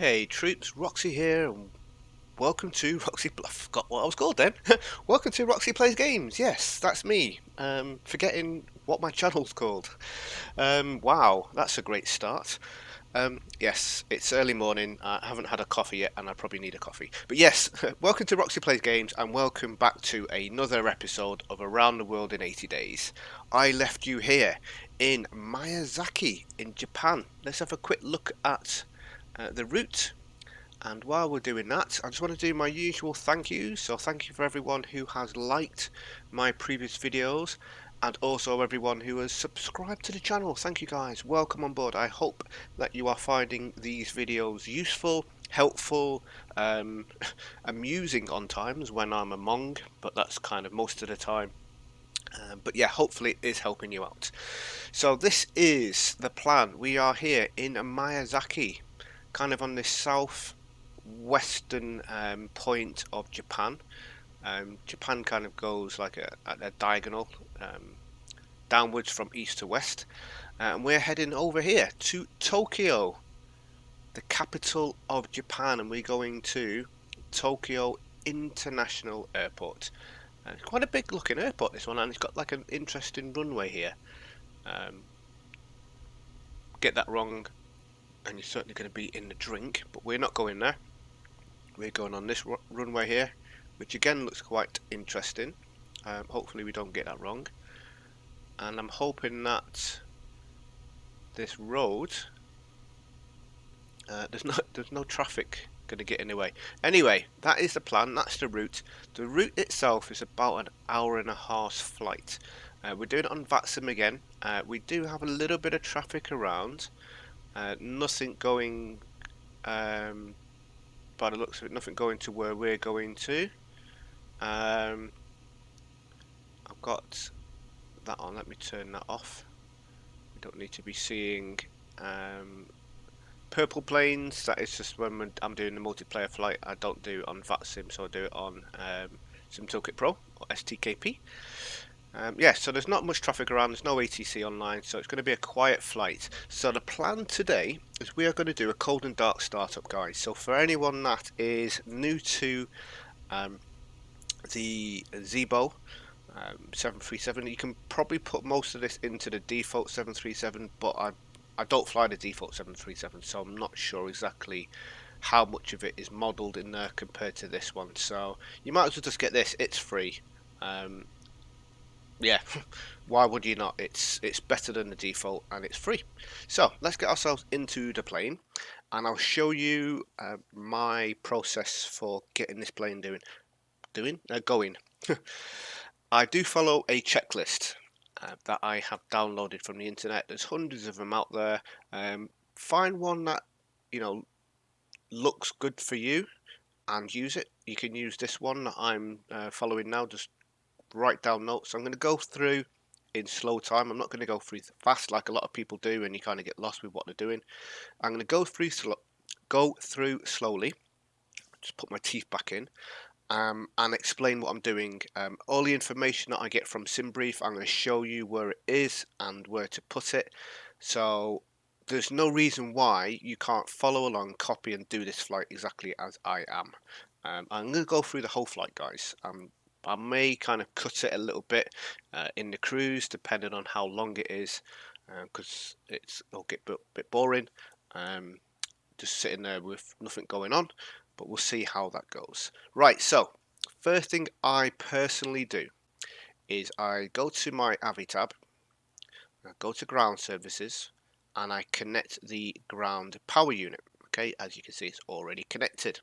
Hey troops, Roxy here, and welcome to Roxy. I forgot what I was called then. Welcome to Roxy Plays Games. Yes, that's me. Forgetting what my channel's called. Wow, that's a great start. Yes, it's early morning. I haven't had a coffee yet, and I probably need a coffee. But yes, welcome to Roxy Plays Games, and welcome back to another episode of Around the World in 80 Days. I left you here in Miyazaki in Japan. Let's have a quick look at the route. And while we're doing that, I just want to do my usual thank yous. So thank you for everyone who has liked my previous videos and also everyone who has subscribed to the channel. Thank you guys. Welcome on board. I hope that you are finding these videos useful, helpful, amusing on times when I'm among, but that's kind of most of the time. But yeah, hopefully it is helping you out. So this is the plan. We are here in Miyazaki, kind of on the southwestern point of Japan. Japan kind of goes like at a diagonal downwards from east to west. And we're heading over here to Tokyo, the capital of Japan, and we're going to Tokyo International Airport. It's quite a big looking airport, this one, and it's got like an interesting runway here. Get that wrong and you're certainly going to be in the drink, but we're not going there. We're going on this runway here, which again looks quite interesting. Hopefully we don't get that wrong, and I'm hoping that this road there's no traffic going to get in the way. Anyway, that is the plan. That's the route. The route itself is about an hour and a half flight. We're doing it on Vatsim again. We do have a little bit of traffic around. Nothing going by the looks of it, nothing going to where we're going to. I've got that on. Let me turn that off. We don't need to be seeing purple planes. That is just when I'm doing the multiplayer flight. I don't do it on Vatsim, so I do it on Sim Toolkit Pro or STKP. Yeah, so there's not much traffic around, there's no ATC online, so it's going to be a quiet flight. So the plan today is we are going to do a cold and dark startup, guys. So for anyone that is new to the Zibo 737, you can probably put most of this into the default 737, but I don't fly the default 737, so I'm not sure exactly how much of it is modelled in there compared to this one. So you might as well just get this, it's free. Yeah, why would you not? It's better than the default and it's free. So let's get ourselves into the plane, and I'll show you my process for getting this plane going. I do follow a checklist that I have downloaded from the internet. There's hundreds of them out there. Find one that looks good for you and use it. You can use this one that I'm following now. Just write down notes. I'm going to go through in slow time. I'm not going to go through fast like a lot of people do, and you kind of get lost with what they're doing. I'm going to go through slowly. Just put my teeth back in. And explain what I'm doing. All the information that I get from SimBrief, I'm going to show you where it is and where to put it. So there's no reason why you can't follow along, copy and do this flight exactly as I am. I'm going to go through the whole flight, guys. I may kind of cut it a little bit in the cruise, depending on how long it is, because it'll get a bit boring. Just sitting there with nothing going on. But we'll see how that goes. Right, so first thing I personally do is I go to my AVI tab, I go to ground services, and I connect the ground power unit. Okay, as you can see, it's already connected.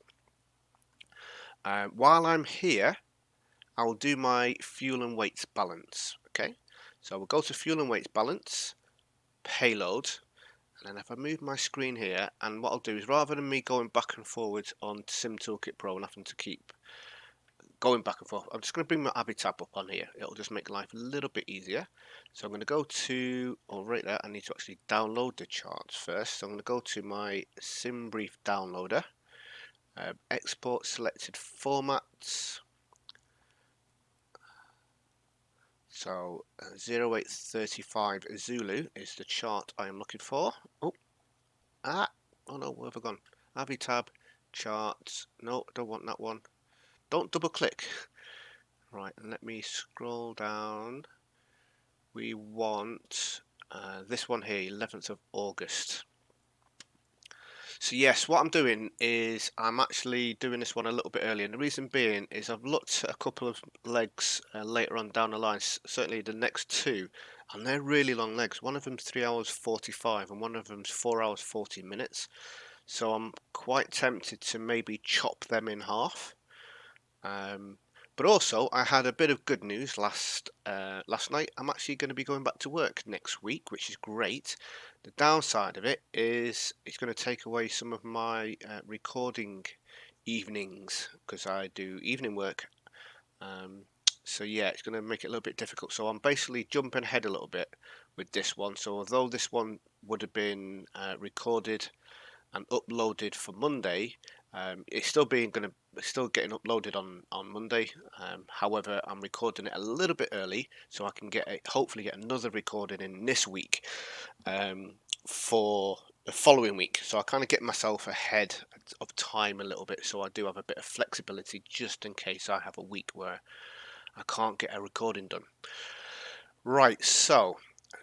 While I'm here, I will do my fuel and weights balance. Okay, so we'll go to fuel and weights balance, payload. And then if I move my screen here, and what I'll do is rather than me going back and forwards on Sim Toolkit Pro and having to keep going back and forth, I'm just going to bring my AVI tab up on here. It'll just make life a little bit easier. So I'm going to go to, right there, I need to actually download the charts first. So I'm going to go to my SimBrief downloader, export selected formats. So 0835 Zulu is the chart I am looking for. Oh no, where have I gone? Abby tab, charts. No, don't want that one. Don't double click. Right, and let me scroll down. We want this one here, 11th of August. So yes, what I'm doing is I'm actually doing this one a little bit earlier, and the reason being is I've looked at a couple of legs later on down the line, certainly the next two, and they're really long legs. One of them's 3 hours 45 and one of them's 4 hours 40 minutes. So I'm quite tempted to maybe chop them in half. But also, I had a bit of good news last night. I'm actually going to be going back to work next week, which is great. The downside of it is it's going to take away some of my recording evenings because I do evening work. So yeah, it's going to make it a little bit difficult. So I'm basically jumping ahead a little bit with this one. So although this one would have been recorded and uploaded for Monday, it's still getting uploaded on Monday. However, I'm recording it a little bit early so I can hopefully get another recording in this week for the following week. So I kind of get myself ahead of time a little bit, so I do have a bit of flexibility just in case I have a week where I can't get a recording done. Right, so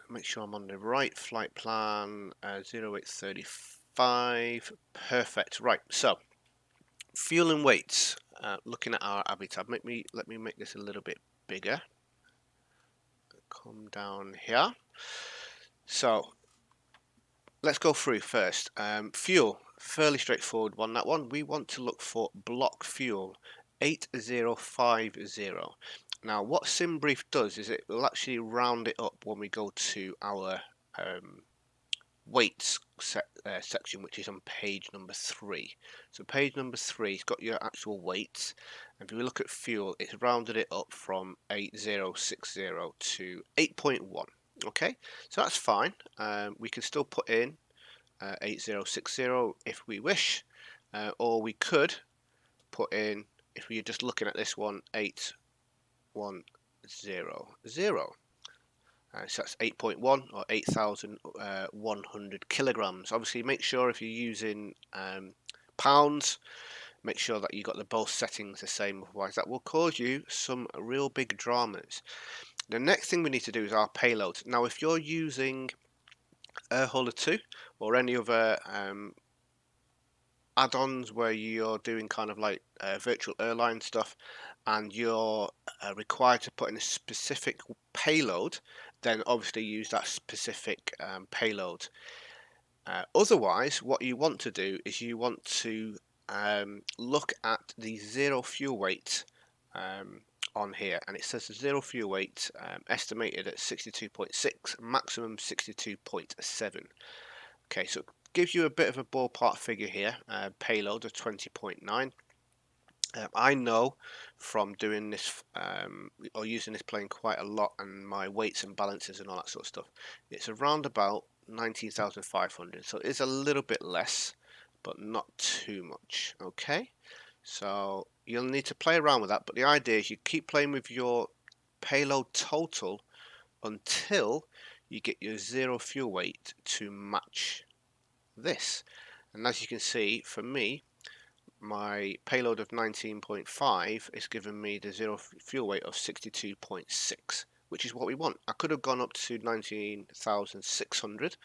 make sure I'm on the right flight plan. 0835. Perfect. Right, so fuel and weights. Looking at our Abby tab. Let me make this a little bit bigger. Come down here. So let's go through first. Fuel, fairly straightforward one. That one we want to look for block fuel 8050. Now, what SimBrief does is it will actually round it up when we go to our weights section, which is on page number 3. So page number 3's got your actual weights, and if we look at fuel, it's rounded it up from 8060 to 8.1. Okay, so that's fine. We can still put in 8060 if we wish, or we could put in, if we're just looking at this one, 8100. So that's 8.1 or 8,100 kilograms. Obviously, make sure if you're using pounds, make sure that you got the both settings the same, otherwise that will cause you some real big dramas. The next thing we need to do is our payload. Now, if you're using Airholder 2 or any other add-ons where you're doing kind of like virtual airline stuff and you're required to put in a specific payload, then obviously use that specific payload. Otherwise, what you want to do is you want to look at the zero fuel weight on here, and it says the zero fuel weight estimated at 62.6, maximum 62.7. Okay, so it gives you a bit of a ballpark figure here, payload of 20.9. I know from doing this or using this plane quite a lot, and my weights and balances and all that sort of stuff, it's around about 19,500. So it is a little bit less, but not too much. Okay, so you'll need to play around with that, but the idea is you keep playing with your payload total until you get your zero fuel weight to match this. And as you can see, for me, my payload of 19.5 is giving me the zero fuel weight of 62.6, which is what we want. I could have gone up to 19,600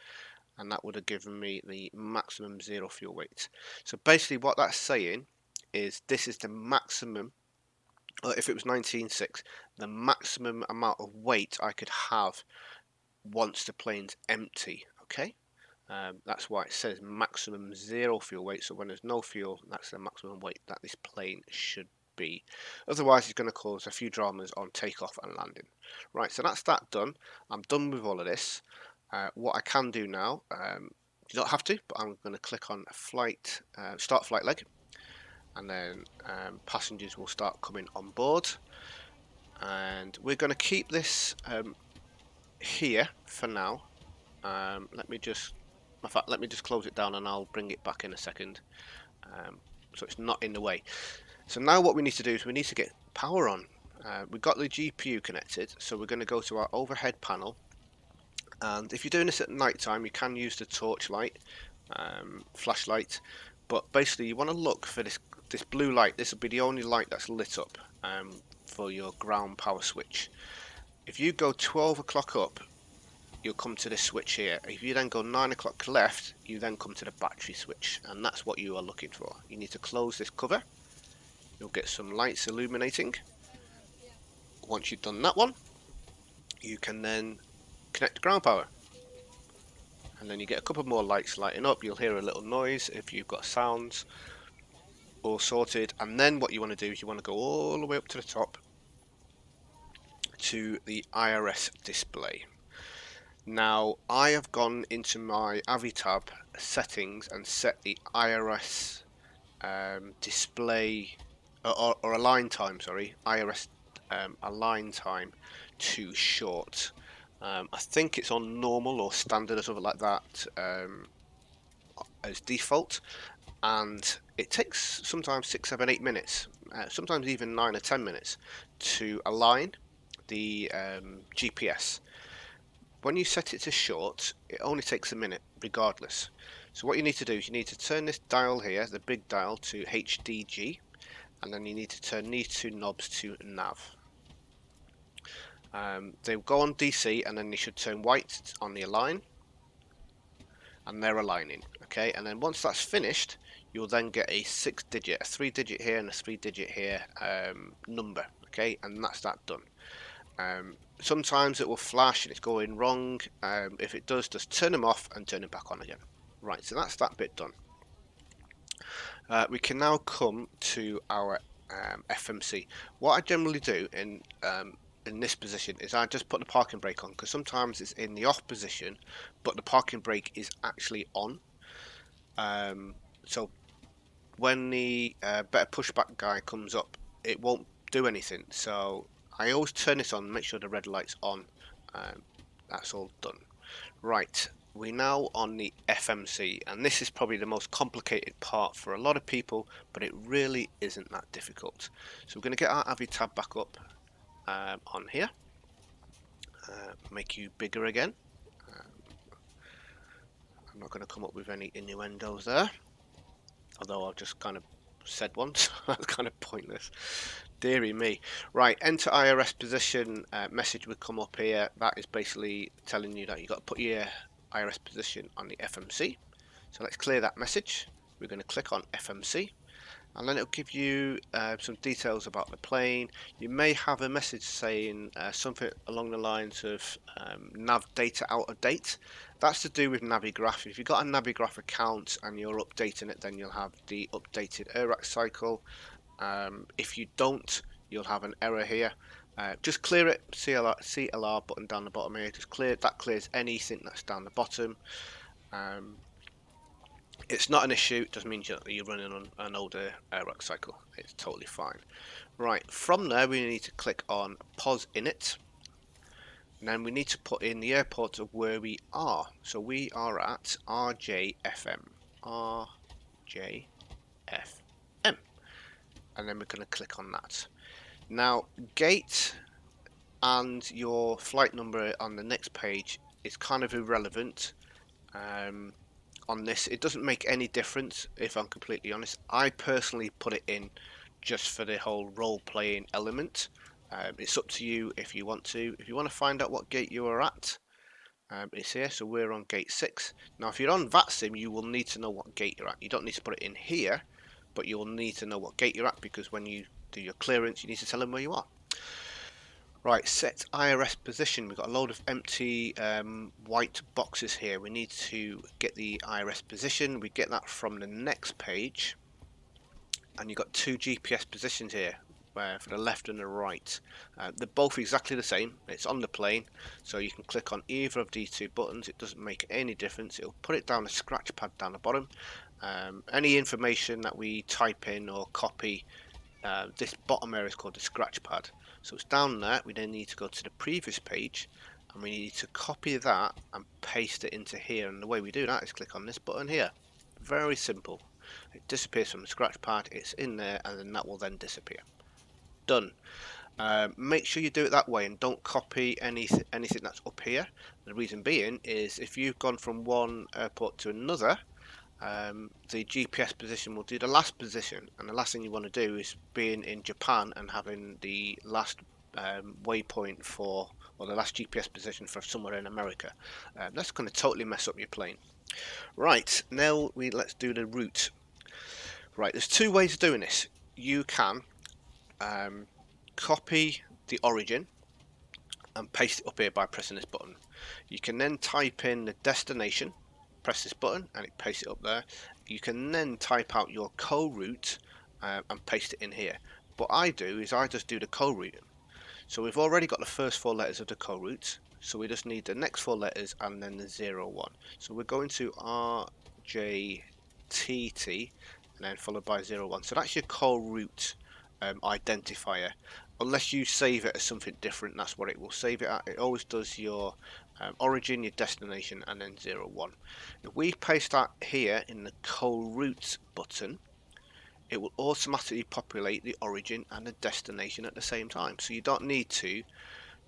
and that would have given me the maximum zero fuel weight. So basically what that's saying is this is the maximum, if it was 19.6, the maximum amount of weight I could have once the plane's empty. Okay, that's why it says maximum zero fuel weight. So when there's no fuel, that's the maximum weight that this plane should be. Otherwise, it's going to cause a few dramas on takeoff and landing. Right, so that's that done. I'm done with all of this. What I can do now, you don't have to, but I'm going to click on flight, start flight leg, and then passengers will start coming on board. And we're going to keep this here for now. Let me just close it down and I'll bring it back in a second, so it's not in the way. So now what we need to do is we need to get power on. We've got the GPU connected, so we're going to go to our overhead panel, and if you're doing this at night time, you can use the torch light, flashlight, But basically you want to look for this blue light. This will be the only light that's lit up for your ground power switch. If you go 12 o'clock up, you'll come to this switch here. If you then go 9 o'clock left, you then come to the battery switch, and that's what you are looking for. You need to close this cover. You'll get some lights illuminating. Once you've done that one, you can then connect ground power, and then you get a couple more lights lighting up. You'll hear a little noise if you've got sounds all sorted, and then what you want to do is you want to go all the way up to the top to the IRS display. Now I have gone into my AviTab settings and set the IRS display or align time, sorry, IRS align time to short. I think it's on normal or standard or something like that as default, and it takes sometimes 6, 7, 8 minutes, sometimes even 9 or 10 minutes to align the GPS. When you set it to short, it only takes a minute regardless. So what you need to do is you need to turn this dial here, the big dial, to HDG, and then you need to turn these two knobs to nav. They'll go on DC, and then they should turn white on the align, and they're aligning. Okay, and then once that's finished, you'll then get a 6-digit, a 3-digit here and a 3-digit here number. Okay, and that's that done. Sometimes it will flash and it's going wrong. If it does, just turn them off and turn them back on again. Right, so that's that bit done. We can now come to our FMC. What I generally do in this position is I just put the parking brake on, because sometimes it's in the off position but the parking brake is actually on. So when the better pushback guy comes up, it won't do anything. So I always turn this on, make sure the red light's on. That's all done. Right, we're now on the FMC, and this is probably the most complicated part for a lot of people, but it really isn't that difficult. So we're going to get our AviTab back up on here. Make you bigger again. I'm not going to come up with any innuendos there, although I've just kind of said one, so that's kind of pointless. Deary me. Right, enter IRS position message would come up here. That is basically telling you that you've got to put your IRS position on the FMC. So let's clear that message. We're going to click on FMC, and then it'll give you some details about the plane. You may have a message saying something along the lines of nav data out of date. That's to do with Navigraph. If you've got a Navigraph account and you're updating it, then you'll have the updated ERAC cycle. If you don't, you'll have an error here. Just clear it. CLR button down the bottom here. Just clear it. That clears anything that's down the bottom. It's not an issue. It just means you're running on an older ERAC cycle. It's totally fine. Right, from there we need to click on POS init. And then we need to put in the airport of where we are. So we are at RJFM. RJFM. And then we're going to click on that. Now, gate and your flight number on the next page is kind of irrelevant on this. It doesn't make any difference, if I'm completely honest. I personally put it in just for the whole role-playing element. It's up to you if you want to. If you want to find out what gate you are at, it's here. So we're on gate 6. Now, if you're on Vatsim, you will need to know what gate you're at. You don't need to put it in here, but you'll need to know what gate you're at, because when you do your clearance, you need to tell them where you are. Right, set IRS position. We've got a load of empty white boxes here. We need to get the IRS position. We get that from the next page, and you've got 2 GPS positions here for the left and the right. They're both exactly the same. It's on the plane, so you can click on either of these 2 buttons. It doesn't make any difference. It'll put it down a scratch pad down the bottom. Any information that we type in or copy, this bottom area is called the scratch pad. So it's down there. We then need to go to the previous page, and we need to copy that and paste it into here. And the way we do that is click on this button here. Very simple. It disappears from the scratch pad, it's in there, and then that will then disappear. Done. Make sure you do it that way and don't copy anything that's up here. The reason being is if you've gone from one airport to another, the GPS position will do the last position, and the last thing you want to do is being in Japan and having the last waypoint for, or the last GPS position for somewhere in America. That's going to totally mess up your plane. Right, now let's do the route. Right, there's two ways of doing this. You can copy the origin and paste it up here by pressing this button. You can then type in the destination, press this button and it pastes it up there. You can then type out your co-route and paste it in here. What I do is I just do the co-route. So we've already got the first four letters of the co-route, so we just need the next four letters and then the 01. So we're going to RJTT and then followed by 01. So that's your co-route identifier. Unless you save it as something different, that's what it will save it at. It always does your origin, your destination, and then 01. If we paste that here in the co-route button, it will automatically populate the origin and the destination at the same time. So you don't need to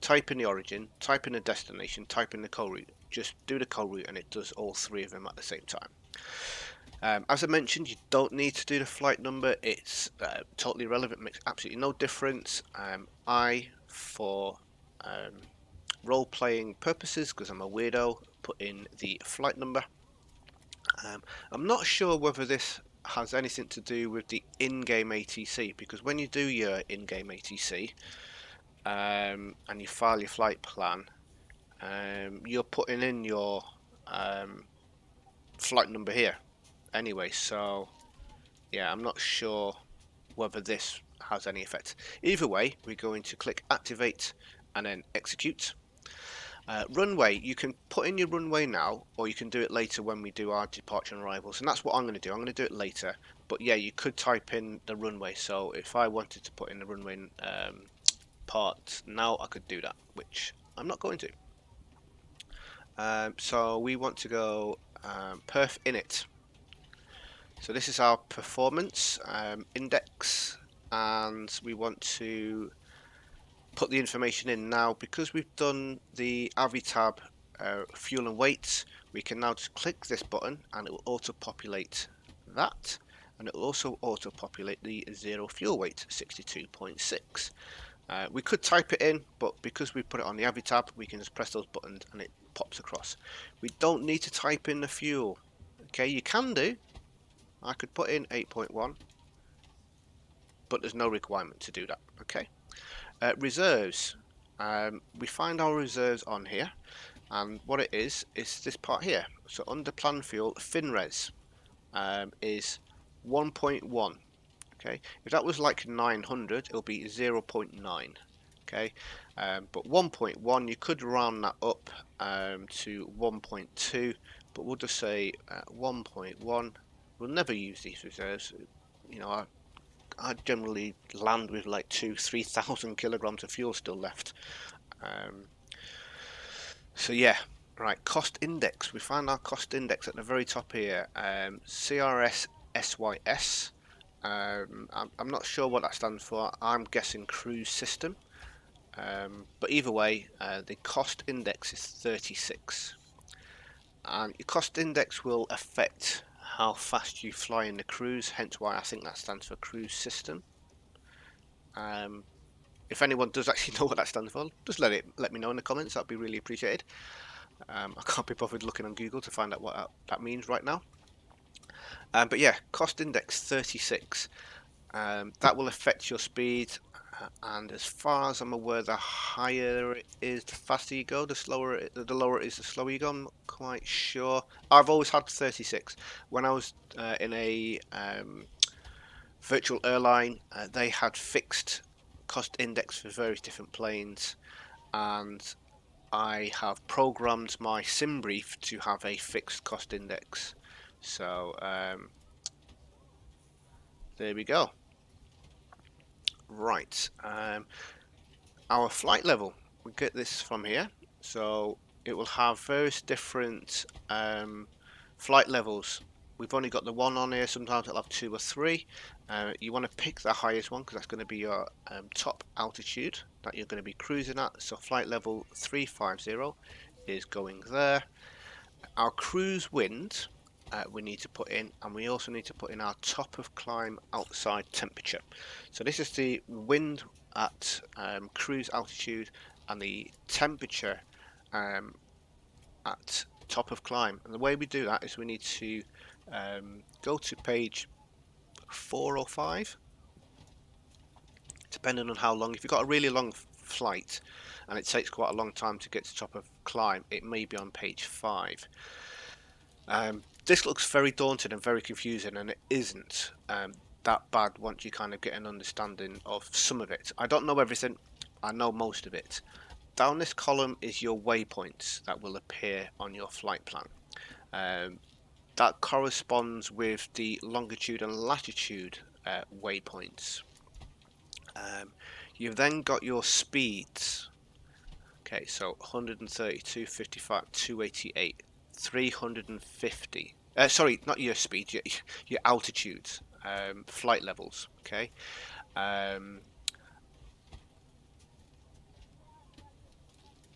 type in the origin, type in the destination, type in the co-route. Just do the co-route and it does all three of them at the same time. As I mentioned, you don't need to do the flight number. It's totally irrelevant, makes absolutely no difference. For role-playing purposes, because I'm a weirdo, put in the flight number. I'm not sure whether this has anything to do with the in-game ATC, because when you do your in-game ATC and you file your flight plan, you're putting in your flight number here anyway, so yeah, I'm not sure whether this has any effect. Either way, we're going to click activate and then execute. Runway, you can put in your runway now, or you can do it later when we do our departure and arrivals, and that's what I'm going to do. I'm going to do it later, but yeah, you could type in the runway. So if I wanted to put in the runway part now, I could do that, which I'm not going to. So we want to go perf init. So this is our performance index, and we want to put the information in now. Because we've done the AVI tab fuel and weight, we can now just click this button and it will auto populate that, and it will also auto populate the 0 fuel weight 62.6. We could type it in, but because we put it on the AVI tab, we can just press those buttons and it pops across. We don't need to type in the fuel. Okay, you can do. I could put in 8.1, but there's no requirement to do that. Okay. Reserves. We find our reserves on here, and what it is this part here. So under plan fuel, FinRes is 1.1. Okay, if that was like 900, it'll be 0.9. Okay, but 1.1, you could round that up to 1.2, but we'll just say 1.1. We'll never use these reserves. You know, I generally land with like 2,000-3,000 kilograms of fuel still left. So yeah, right, cost index. We find our cost index at the very top here. CRS SYS. I'm not sure what that stands for. I'm guessing cruise system. But either way, the cost index is 36. And your cost index will affect how fast you fly in the cruise, hence why I think that stands for cruise system. If anyone does actually know what that stands for, just let me know in the comments. That'd be really appreciated. I can't be bothered looking on Google to find out what that means right now. But yeah, cost index 36. That will affect your speed, and as far as I'm aware, the higher it is, the faster you go. The lower it is, the slower you go. I'm not quite sure. I've always had 36. When I was in a virtual airline, they had fixed cost index for various different planes, and I have programmed my sim brief to have a fixed cost index. So there we go. Right, our flight level, we get this from here, so it will have various different flight levels. We've only got the one on here. Sometimes it'll have 2 or 3. You want to pick the highest one because that's going to be your top altitude that you're going to be cruising at. So flight level 350 is going there. Our cruise wind we need to put in, and we also need to put in our top of climb outside temperature. So this is the wind at cruise altitude and the temperature at top of climb. And the way we do that is we need to go to page 4 or 5, depending on how long. If you've got a really long flight and it takes quite a long time to get to top of climb, it may be on page 5. This looks very daunting and very confusing, and it isn't that bad once you kind of get an understanding of some of it. I don't know everything, I know most of it. Down this column is your waypoints that will appear on your flight plan. That corresponds with the longitude and latitude waypoints. You've then got your speeds. Okay, so 132, 55, 288, 350. Sorry, not your speed, your altitudes, flight levels. Okay.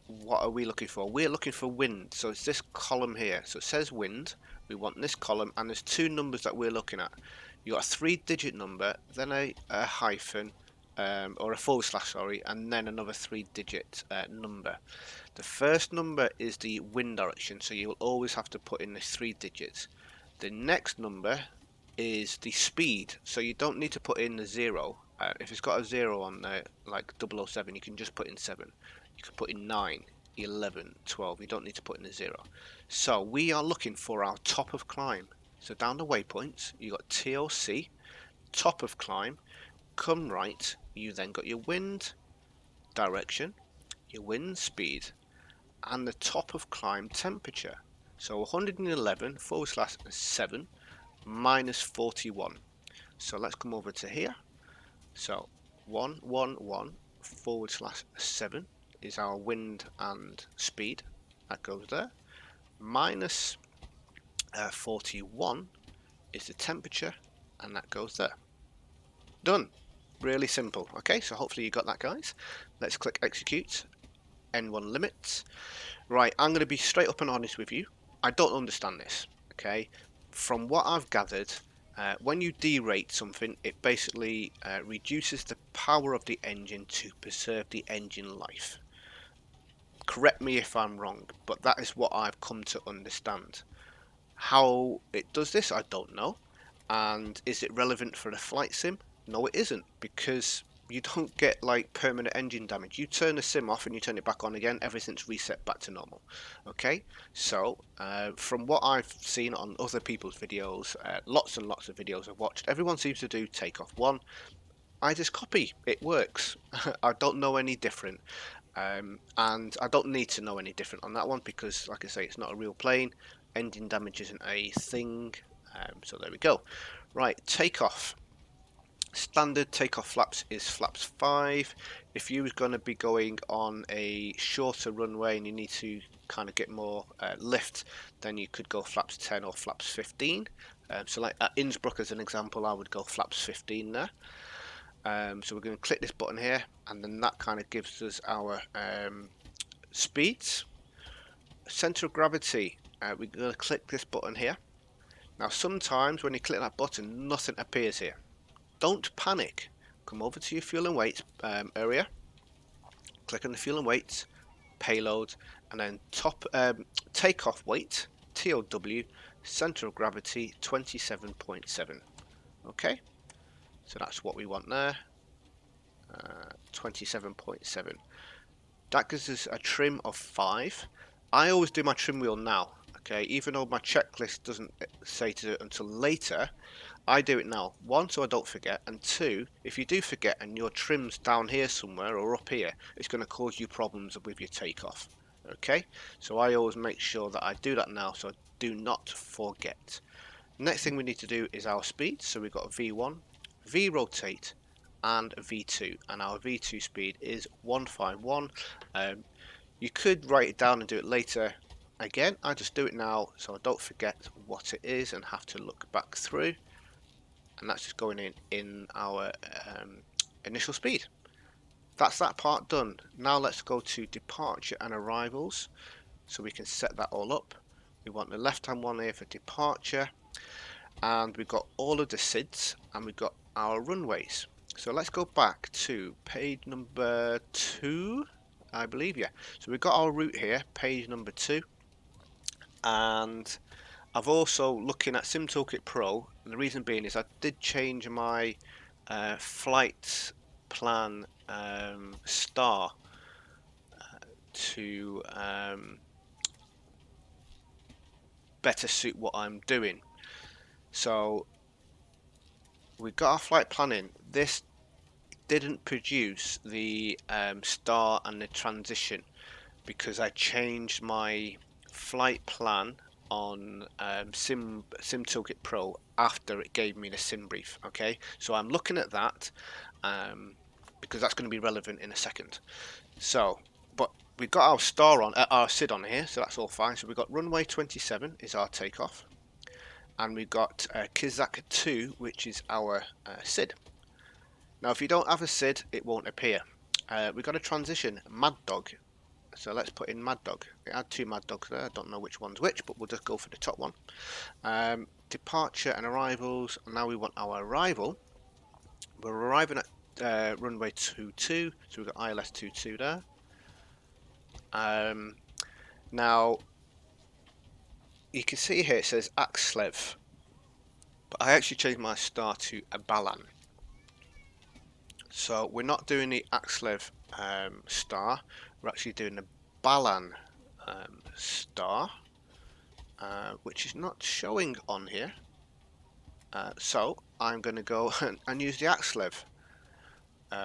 What are we looking for? We're looking for wind. So it's this column here. So it says wind. We want this column, and there's two numbers that we're looking at. You got a 3-digit number, then a hyphen, or a forward slash, sorry, and then another 3-digit number. The first number is the wind direction, so you will always have to put in the 3 digits. The next number is the speed, so you don't need to put in the 0. If it's got a 0 on there, like 007, you can just put in 7. You can put in 9, 11, 12. You don't need to put in a 0. So we are looking for our top of climb. So down the waypoints, you got TOC, top of climb. Come right, you then got your wind direction, your wind speed, and the top of climb temperature. So 111 / 7 minus 41. So let's come over to here. So 111 / 7 is our wind and speed. That goes there. Minus 41 is the temperature, and that goes there. Done. Really simple. Okay, so hopefully you got that, guys. Let's click execute. N1 limits. Right, I'm going to be straight up and honest with you. I don't understand this. Okay, from what I've gathered, when you derate something, it basically reduces the power of the engine to preserve the engine life. Correct me if I'm wrong, but that is what I've come to understand. How it does this, I don't know. And is it relevant for a flight sim? No, it isn't, because you don't get like permanent engine damage. You turn the sim off and you turn it back on again, everything's reset back to normal. Okay, so from what I've seen on other people's videos, lots and lots of videos I've watched, everyone seems to do takeoff 1. I just copy, it works. I don't know any different. And I don't need to know any different on that one, because like I say, it's not a real plane. Engine damage isn't a thing. So there we go. Right, takeoff. Standard takeoff flaps is flaps 5. If you was going to be going on a shorter runway and you need to kind of get more lift, then you could go flaps 10 or flaps 15. So like at Innsbruck as an example, I would go flaps 15 there. So we're going to click this button here, and then that kind of gives us our speeds. Center of gravity, we're going to click this button here. Now sometimes when you click that button, nothing appears here. Don't panic. Come over to your fuel and weight area, click on the fuel and weight, payload, and then top takeoff weight, TOW, center of gravity 27.7. Okay, so that's what we want there. 27.7. That gives us a trim of 5. I always do my trim wheel now. Okay, even though my checklist doesn't say to do it until later, I do it now. 1, so I don't forget, and 2, if you do forget and your trim's down here somewhere or up here, it's going to cause you problems with your takeoff. Okay, so I always make sure that I do that now, so I do not forget. Next thing we need to do is our speed. So we've got V1, V rotate, and V2, and our V2 speed is 151. You could write it down and do it later. Again, I just do it now so I don't forget what it is and have to look back through. And that's just going in our initial speed. That's that part done. Now let's go to departure and arrivals, so we can set that all up. We want the left hand one here for departure, and we've got all of the SIDs, and we've got our runways. So let's go back to page number 2, I believe, yeah. So we've got our route here, page number 2, and I've also looking at SimToolkit Pro, and the reason being is I did change my flight plan star to better suit what I'm doing. So we got our flight plan in. This didn't produce the star and the transition because I changed my flight plan on SimToolkit Pro after it gave me the sim brief. Okay, so I'm looking at that because that's going to be relevant in a second. So, but we've got our star on, our SID on here, so that's all fine. So we've got runway 27 is our takeoff, and we've got Kizak 2, which is our SID. Now, if you don't have a SID, it won't appear. We've got a transition Mad Dog. So let's put in Mad Dog. It had 2 Mad Dogs there. I don't know which one's which, but we'll just go for the top one. Departure and arrivals. Now we want our arrival. We're arriving at runway 22, so we've got ILS 22 there. Now you can see here it says Axlev, but I actually changed my star to a Balan. So we're not doing the Axlev star, we're actually doing the Balan star, which is not showing on here. So I'm going to go and use the Axlev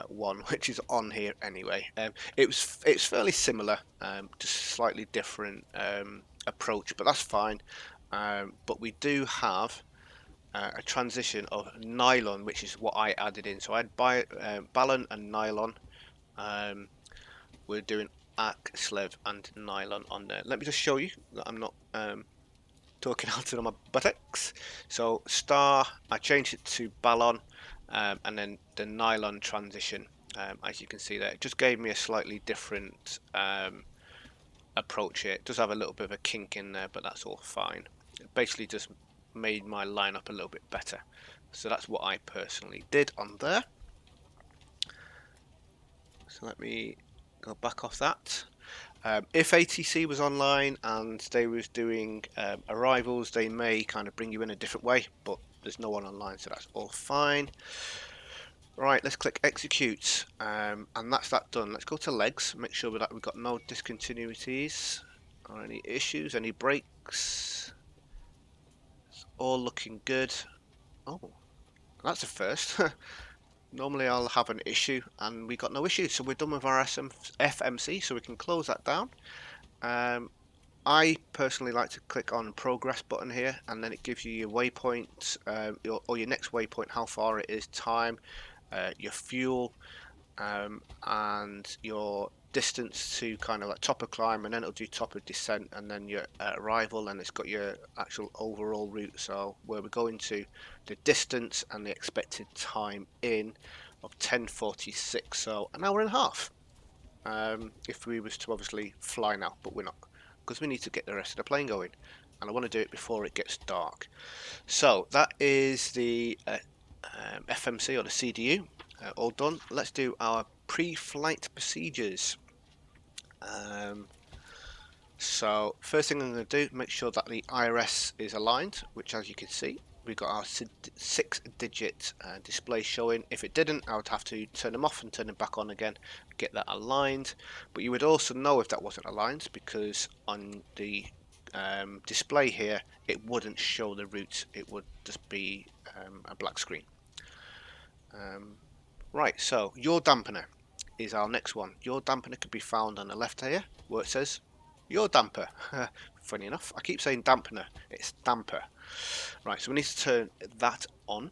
one, which is on here anyway. It's fairly similar, just slightly different approach, but that's fine. But we do have a transition of nylon, which is what I added in. So I had Balan and nylon. We're doing Axlev and nylon on there. Let me just show you that I'm not talking out of my buttocks. So star, I changed it to Balan, and then the nylon transition, as you can see there, it just gave me a slightly different approach here. It does have a little bit of a kink in there, but that's all fine. It basically just made my lineup a little bit better. So that's what I personally did on there. So let me go back off that. If ATC was online and they was doing arrivals, they may kind of bring you in a different way, but there's no one online, so that's all fine. Right, let's click execute, and that's that done. Let's go to legs, make sure that we've got no discontinuities or any issues, any breaks. It's all looking good. Oh, that's a first. Normally I'll have an issue, and we got no issue, so we're done with our FMC, so we can close that down. I personally like to click on progress button here, and then it gives you your waypoint, or your next waypoint, how far it is, time, your fuel, and your distance to kind of like top of climb, and then it'll do top of descent, and then your arrival, and it's got your actual overall route, so where we're going to, the distance and the expected time in of 10:46, so an hour and a half, if we was to obviously fly now, but we're not, because we need to get the rest of the plane going, and I want to do it before it gets dark. So that is the FMC, or the CDU, all done. Let's do our pre-flight procedures. So first thing I'm going to do, make sure that the IRS is aligned, which, as you can see, we've got our 6-digit display showing. If it didn't, I would have to turn them off and turn them back on again, get that aligned. But you would also know if that wasn't aligned, because on the display here, it wouldn't show the route, it would just be a black screen. Right, so your dampener is our next one. Your dampener could be found on the left here, where it says your damper. Funny enough, I keep saying dampener, it's damper. Right, so we need to turn that on.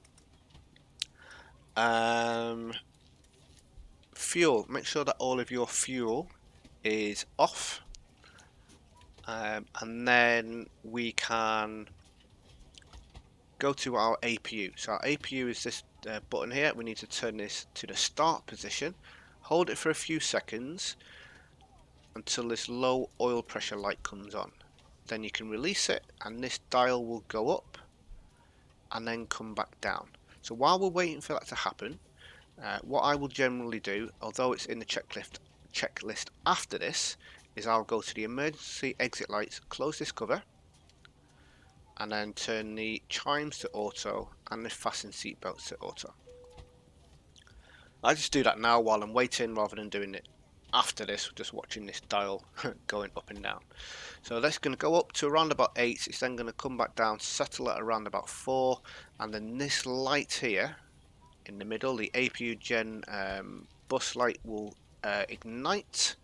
Fuel, make sure that all of your fuel is off, and then we can go to our APU. So our APU is this button here. We need to turn this to the start position, hold it for a few seconds until this low oil pressure light comes on. then you can release it and this dial will go up and then come back down. So while we're waiting for that to happen, what I will generally do, although it's in the checklist after this, is I'll go to the emergency exit lights, close this cover, and then turn the chimes to auto and the fasten seatbelts to auto. I just do that now while I'm waiting rather than doing it after this, just watching this dial going up and down. So that's going to go up to around about 8, it's then going to come back down, settle at around about 4, and then this light here in the middle, the APU Gen bus light, will ignite,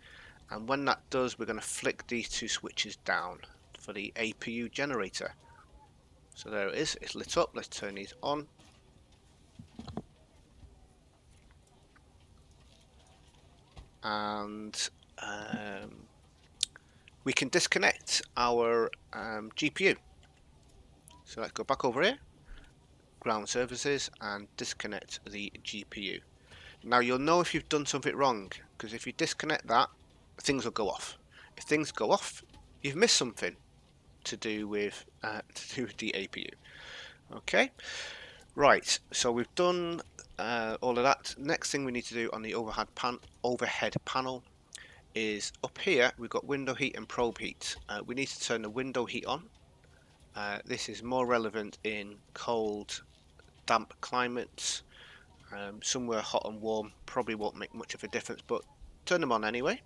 and when that does, we're going to flick these two switches down for the APU generator. So there it is, it's lit up. Let's turn these on. And we can disconnect our GPU. So let's go back over here, ground services, and disconnect the GPU. Now you'll know if you've done something wrong, because if you disconnect that, things will go off. If things go off, you've missed something to do with the APU. Okay, right, so we've done all of that. Next thing we need to do on the overhead panel is up here we've got window heat and probe heat. We need to turn the window heat on. This is more relevant in cold, damp climates. Somewhere hot and warm probably won't make much of a difference, but turn them on anyway.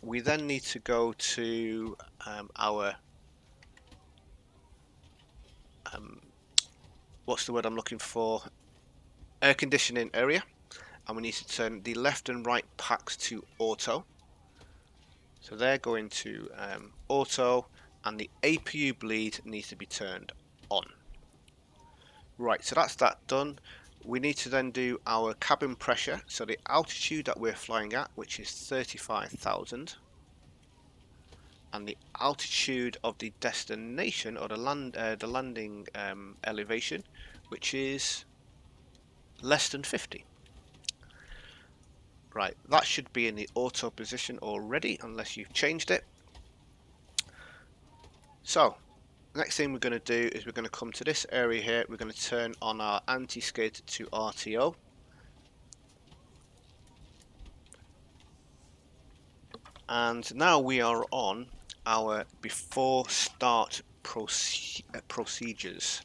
We then need to go to our what's the word I'm looking for? Air conditioning area, and we need to turn the left and right packs to auto. So they're going to auto, and the APU bleed needs to be turned on. Right, so that's that done. We need to then do our cabin pressure, so the altitude that we're flying at, which is 35,000, and the altitude of the destination, or the landing elevation, which is less than 50. Right, that should be in the auto position already, unless you've changed it. So, next thing we're going to do is we're going to come to this area here. We're going to turn on our anti-skid to RTO. And now we are on our before start procedures.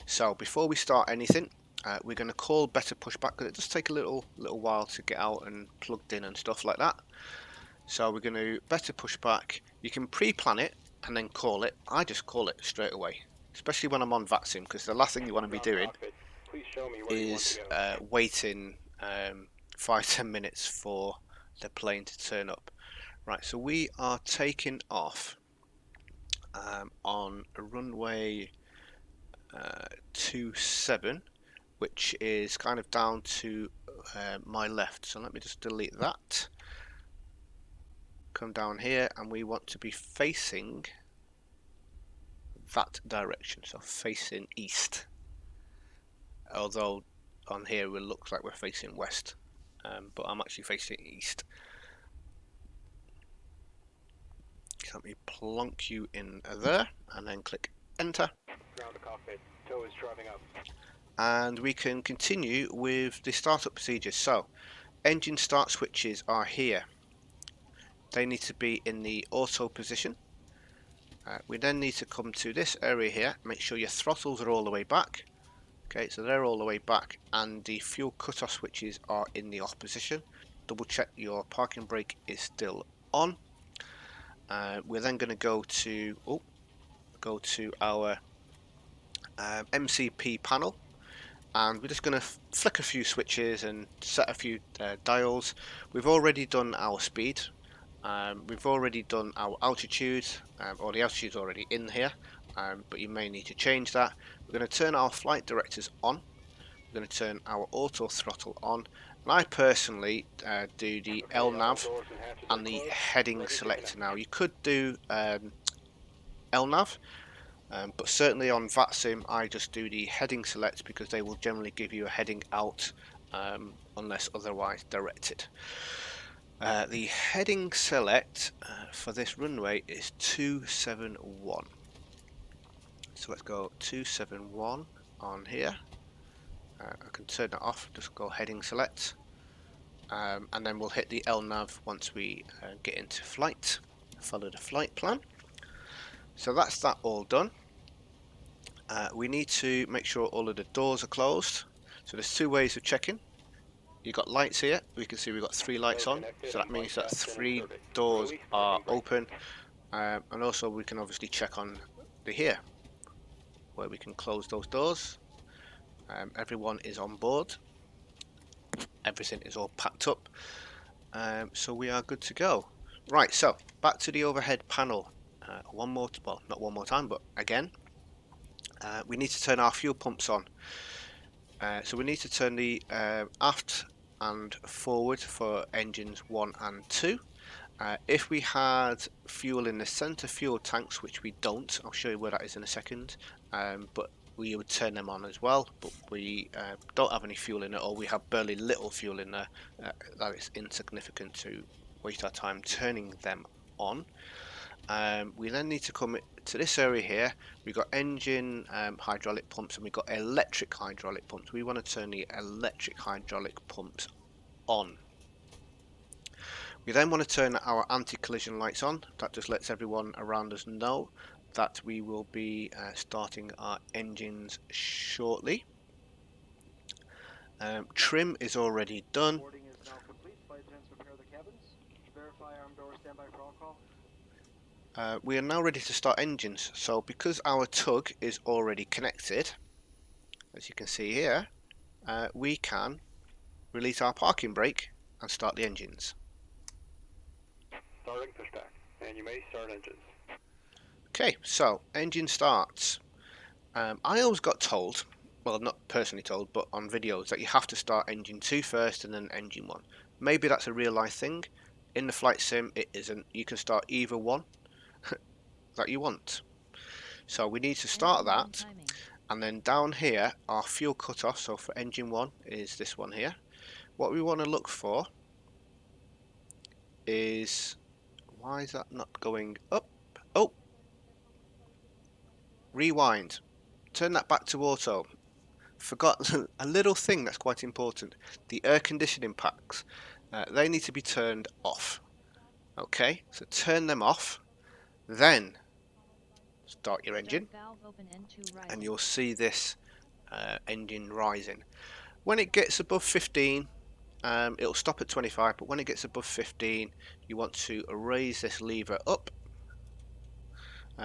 So before we start anything, we're going to call better pushback, because it does take a little while to get out and plugged in and stuff like that. So we're going to better pushback. You can pre-plan it and then call it. I just call it straight away, especially when I'm on Vatsim, because the last thing you want to be doing is waiting 5-10 minutes for the plane to turn up. Right, so we are taking off on runway 27, which is kind of down to my left. So let me just delete that. Come down here, and we want to be facing that direction, so facing east. Although on here it looks like we're facing west, but I'm actually facing east. Let me plonk you in there and then click enter. Ground to cockpit. Tow is driving up. And we can continue with the startup procedures. So engine start switches are here. They need to be in the auto position. We then need to come to this area here, make sure your throttles are all the way back. Okay, so they're all the way back, and the fuel cutoff switches are in the off position. Double check your parking brake is still on. We're then going to go to our MCP panel, and we're just going to flick a few switches and set a few dials. We've already done our speed, we've already done our altitude, or the altitude's already in here, but you may need to change that. We're going to turn our flight directors on. We're going to turn our auto throttle on, and I personally do the LNAV and the heading selector. Now you could do LNAV, but certainly on Vatsim I just do the heading select, because they will generally give you a heading out unless otherwise directed. The heading select for this runway is 271. So let's go 271 on here. I can turn that off, just go heading select. And then we'll hit the LNAV once we get into flight. Follow the flight plan. So that's that all done. We need to make sure all of the doors are closed. So there's two ways of checking. You've got lights here. We can see we've got 3 lights on. So that means that 3 doors are open. And also we can obviously check on the here, where we can close those doors. Everyone is on board. Everything is all packed up. So we are good to go. Right, so back to the overhead panel. One more, well, not one more time, but again. We need to turn our fuel pumps on. So we need to turn the aft and forward for engines 1 and 2. If we had fuel in the centre fuel tanks, which we don't, I'll show you where that is in a second, but we would turn them on as well, but we don't have any fuel in it, or we have barely little fuel in there. That is insignificant to waste our time turning them on. We then need to come to this area here. We've got engine hydraulic pumps and we've got electric hydraulic pumps. We want to turn the electric hydraulic pumps on. We then want to turn our anti-collision lights on. That just lets everyone around us know that we will be starting our engines shortly. Trim is already done. Boarding is now complete. Flight attendants prepare the cabins. Verify arm door standby for all call. We are now ready to start engines. So because our tug is already connected, as you can see here, we can release our parking brake and start the engines. Starting push back, and you may start engines. Okay, so engine starts. I always got told, well, not personally told, but on videos, that you have to start engine 2 first and then engine 1. Maybe that's a real life thing. In the flight sim, it isn't. You can start either one that you want. So we need to start that, and then down here, our fuel cutoff, so for engine 1 is this one here. What we want to look for is, why is that not going up? Oh, rewind. Turn that back to auto. Forgot a little thing that's quite important. The air conditioning packs, they need to be turned off. Okay, so turn them off, then start your engine, and you'll see this engine rising. When it gets above 15, it'll stop at 25, but when it gets above 15, you want to raise this lever up.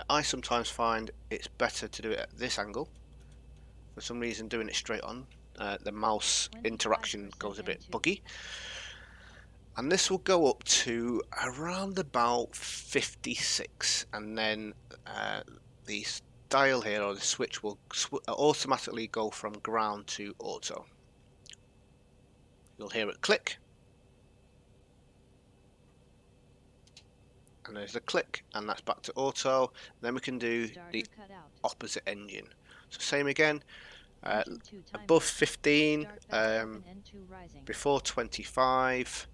I sometimes find it's better to do it at this angle. For some reason, doing it straight on, the mouse interaction goes a bit buggy. And this will go up to around about 56, and then the dial here, or the switch, will automatically go from ground to auto. You'll hear it click, and there's the click, and that's back to auto. Then we can do the opposite engine. So same again, above 15, before 25,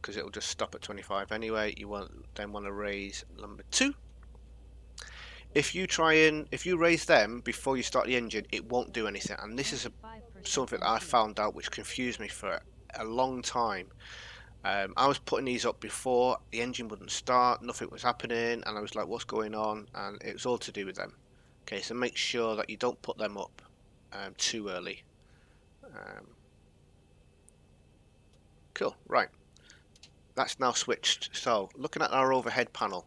because it'll just stop at 25 anyway. You then want to raise number 2. If you raise them before you start the engine, it won't do anything, and this is something that I found out which confused me for a long time. I was putting these up before, the engine wouldn't start, nothing was happening, and I was like, what's going on? And it was all to do with them. Okay, so make sure that you don't put them up too early. Cool, right. That's now switched. So looking at our overhead panel,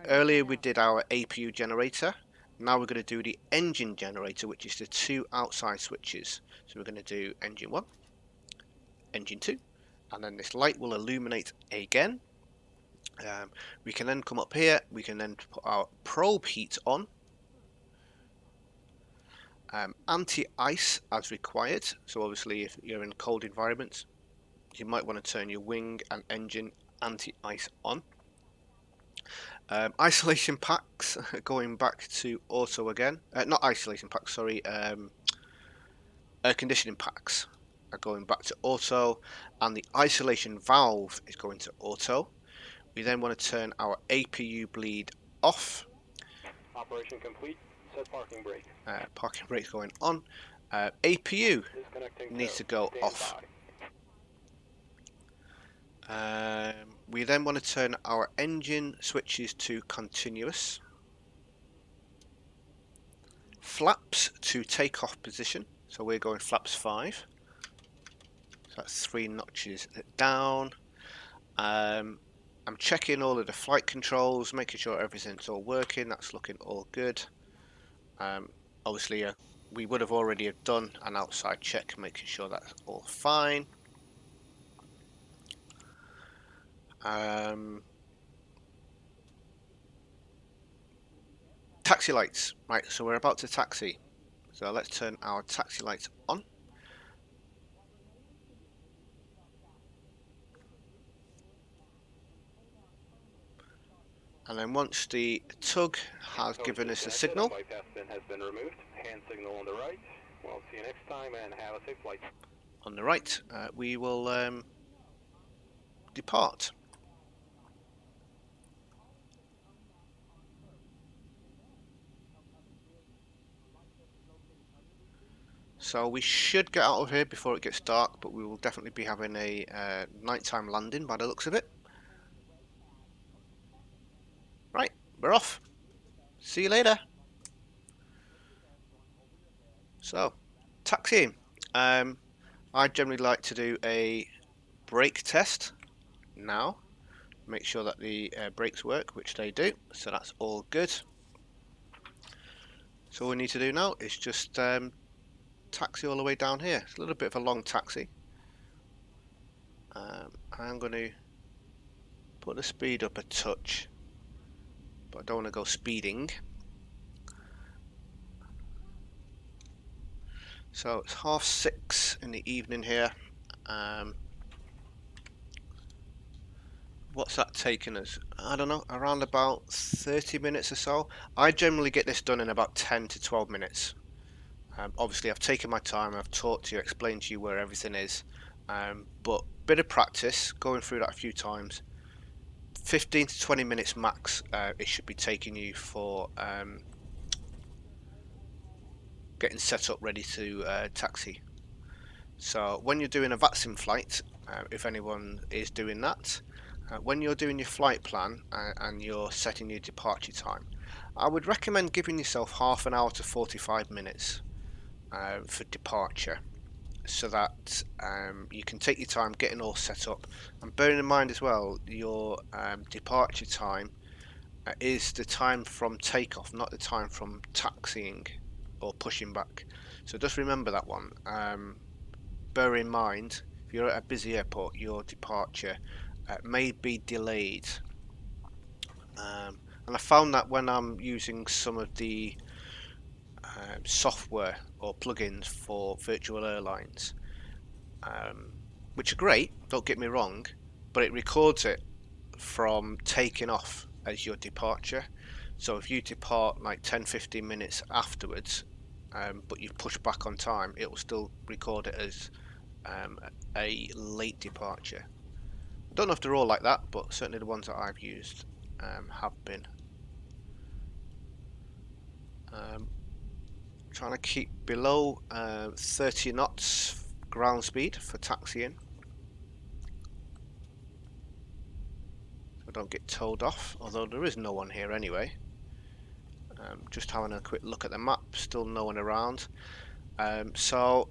earlier we did our APU generator. Now we're going to do the engine generator, which is the 2 outside switches. So we're going to do engine 1, engine 2, and then this light will illuminate again. We can then come up here, we can then put our probe heat on. Anti-ice as required, so obviously if you're in cold environments, you might want to turn your wing and engine anti-ice on. Isolation packs, going back to auto again, not isolation packs, sorry, air conditioning packs. are going back to auto, and the isolation valve is going to auto. We then want to turn our APU bleed off. Operation complete. Set parking brake. Parking brake going on. APU Disconnecting needs tow. to go Stand off. by. We then want to turn our engine switches to continuous. Flaps to takeoff position. So we're going flaps 5. So that's 3 notches down. I'm checking all of the flight controls, making sure everything's all working. That's looking all good. Obviously, we would have already done an outside check, making sure that's all fine. Taxi lights. Right, so we're about to taxi. So let's turn our taxi lights on. And then once the tug has given us a signal, Bypass bin has been removed. Hand signal on the right. We'll see you next time and have a safe flight. on the right, we will depart. So we should get out of here before it gets dark, but we will definitely be having a nighttime landing by the looks of it. Right, we're off. See you later. So, taxiing. I generally like to do a brake test now. Make sure that the brakes work, which they do. So that's all good. So all we need to do now is just taxi all the way down here. It's a little bit of a long taxi. I'm going to put the speed up a touch, but I don't want to go speeding. So it's 6:30 in the evening here. What's that taking us? I don't know, around about 30 minutes or so. I generally get this done in about 10 to 12 minutes. Obviously I've taken my time, I've talked to you, explained to you where everything is, but bit of practice, going through that a few times. 15 to 20 minutes max it should be taking you for getting set up ready to taxi. So when you're doing a Vatsim flight, if anyone is doing that, when you're doing your flight plan and you're setting your departure time, I would recommend giving yourself half an hour to 45 minutes for departure, so that you can take your time getting all set up. And bearing in mind as well, your departure time is the time from takeoff, not the time from taxiing or pushing back. So just remember that one. Bear in mind, if you're at a busy airport, your departure may be delayed. And I found that when I'm using some of the software or plugins for virtual airlines, which are great, don't get me wrong, but it records it from taking off as your departure. So if you depart like 10-15 minutes afterwards, but you've pushed back on time, it will still record it as a late departure. I don't know if they're all like that, but certainly the ones that I've used have been. Trying to keep below 30 knots ground speed for taxiing, so I don't get towed off, although there is no one here anyway. Just having a quick look at the map, still no one around. So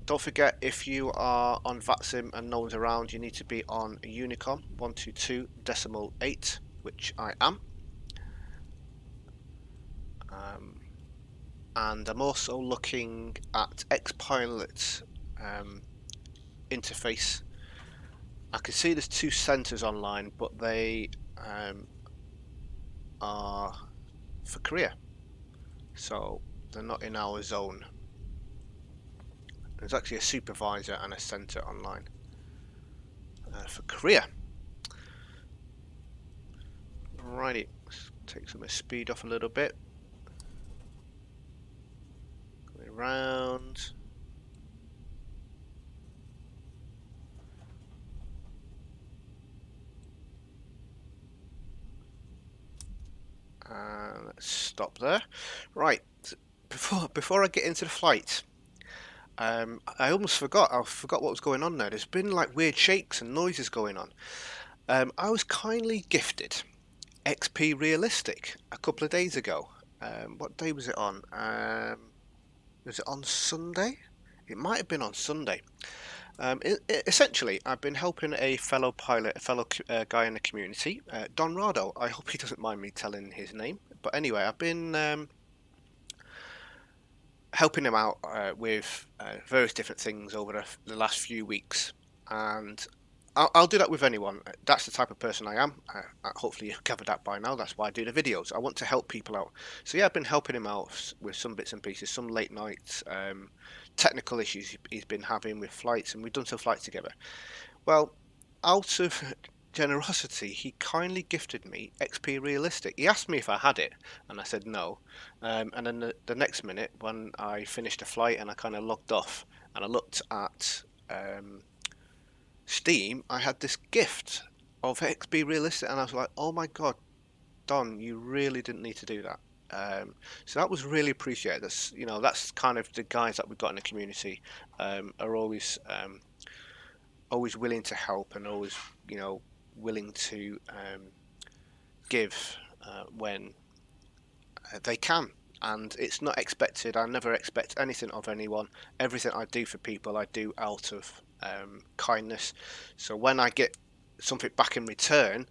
don't forget, if you are on Vatsim and no one's around, you need to be on Unicom 122.8, which I am. And I'm also looking at Xpilot's interface. I can see there's 2 centres online, but they are for Korea, so they're not in our zone. There's actually a supervisor and a centre online for Korea. Righty, let's take some of the speed off a little bit. Going round. Let's stop there. Right, before I get into the flight, I almost forgot. I forgot what was going on there. There's been like weird shakes and noises going on. I was kindly gifted XP Realistic a couple of days ago. What day was it on? Was it on Sunday? It might have been on Sunday. Essentially, I've been helping a fellow pilot, a fellow guy in the community, Don Rado. I hope he doesn't mind me telling his name. But anyway, I've been helping him out with various different things over the last few weeks, and I'll do that with anyone. That's the type of person I am. Hopefully you've covered that by now. That's why I do the videos. I want to help people out. So yeah, I've been helping him out with some bits and pieces, some late nights, technical issues he's been having with flights, and we've done some flights together. Well, out of generosity, he kindly gifted me XP Realistic. He asked me if I had it, and I said no. And then the next minute, when I finished a flight and I kind of logged off, and I looked at Steam, I had this gift of XP Realistic, and I was like, oh my god, Don, you really didn't need to do that. So that was really appreciated. That's kind of the guys that we've got in the community are always willing to help and always willing to give when they can. And it's not expected. I never expect anything of anyone. Everything I do for people, I do out of kindness. So when I get something back in return,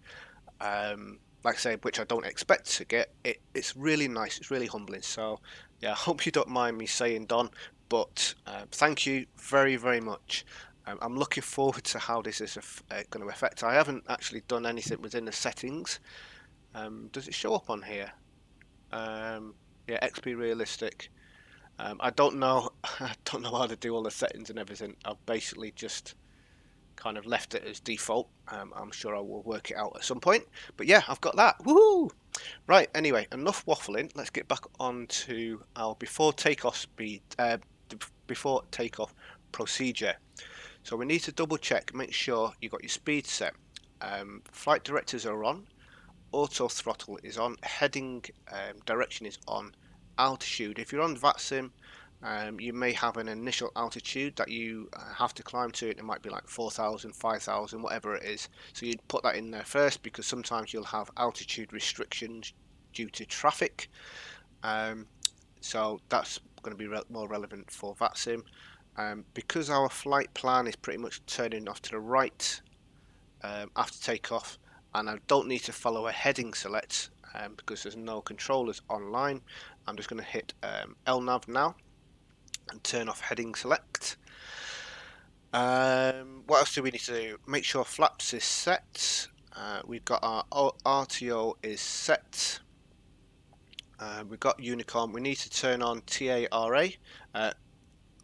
like I say, which I don't expect to get, it's really nice. It's really humbling. So yeah, I hope you don't mind me saying, Don, but thank you very, very much. I'm looking forward to how this is going to affect. I haven't actually done anything within the settings. Does it show up on here? Yeah, XP Realistic. I don't know. I don't know how to do all the settings and everything. I've basically just kind of left it as default. I'm sure I will work it out at some point. But yeah, I've got that. Woohoo! Right. Anyway, enough waffling. Let's get back on to our before takeoff speed. Before takeoff procedure. So we need to double check. Make sure you got your speed set. Flight directors are on. Auto throttle is on, heading direction is on, altitude. If you're on Vatsim, you may have an initial altitude that you have to climb to. It might be like 4,000, 5,000, whatever it is. So you'd put that in there first because sometimes you'll have altitude restrictions due to traffic. So that's going to be more relevant for Vatsim. Because our flight plan is pretty much turning off to the right after takeoff, and I don't need to follow a heading select because there's no controllers online. I'm just going to hit LNAV now and turn off heading select. What else do we need to do? Make sure flaps is set. We've got our RTO is set. We've got Unicom. We need to turn on TARA.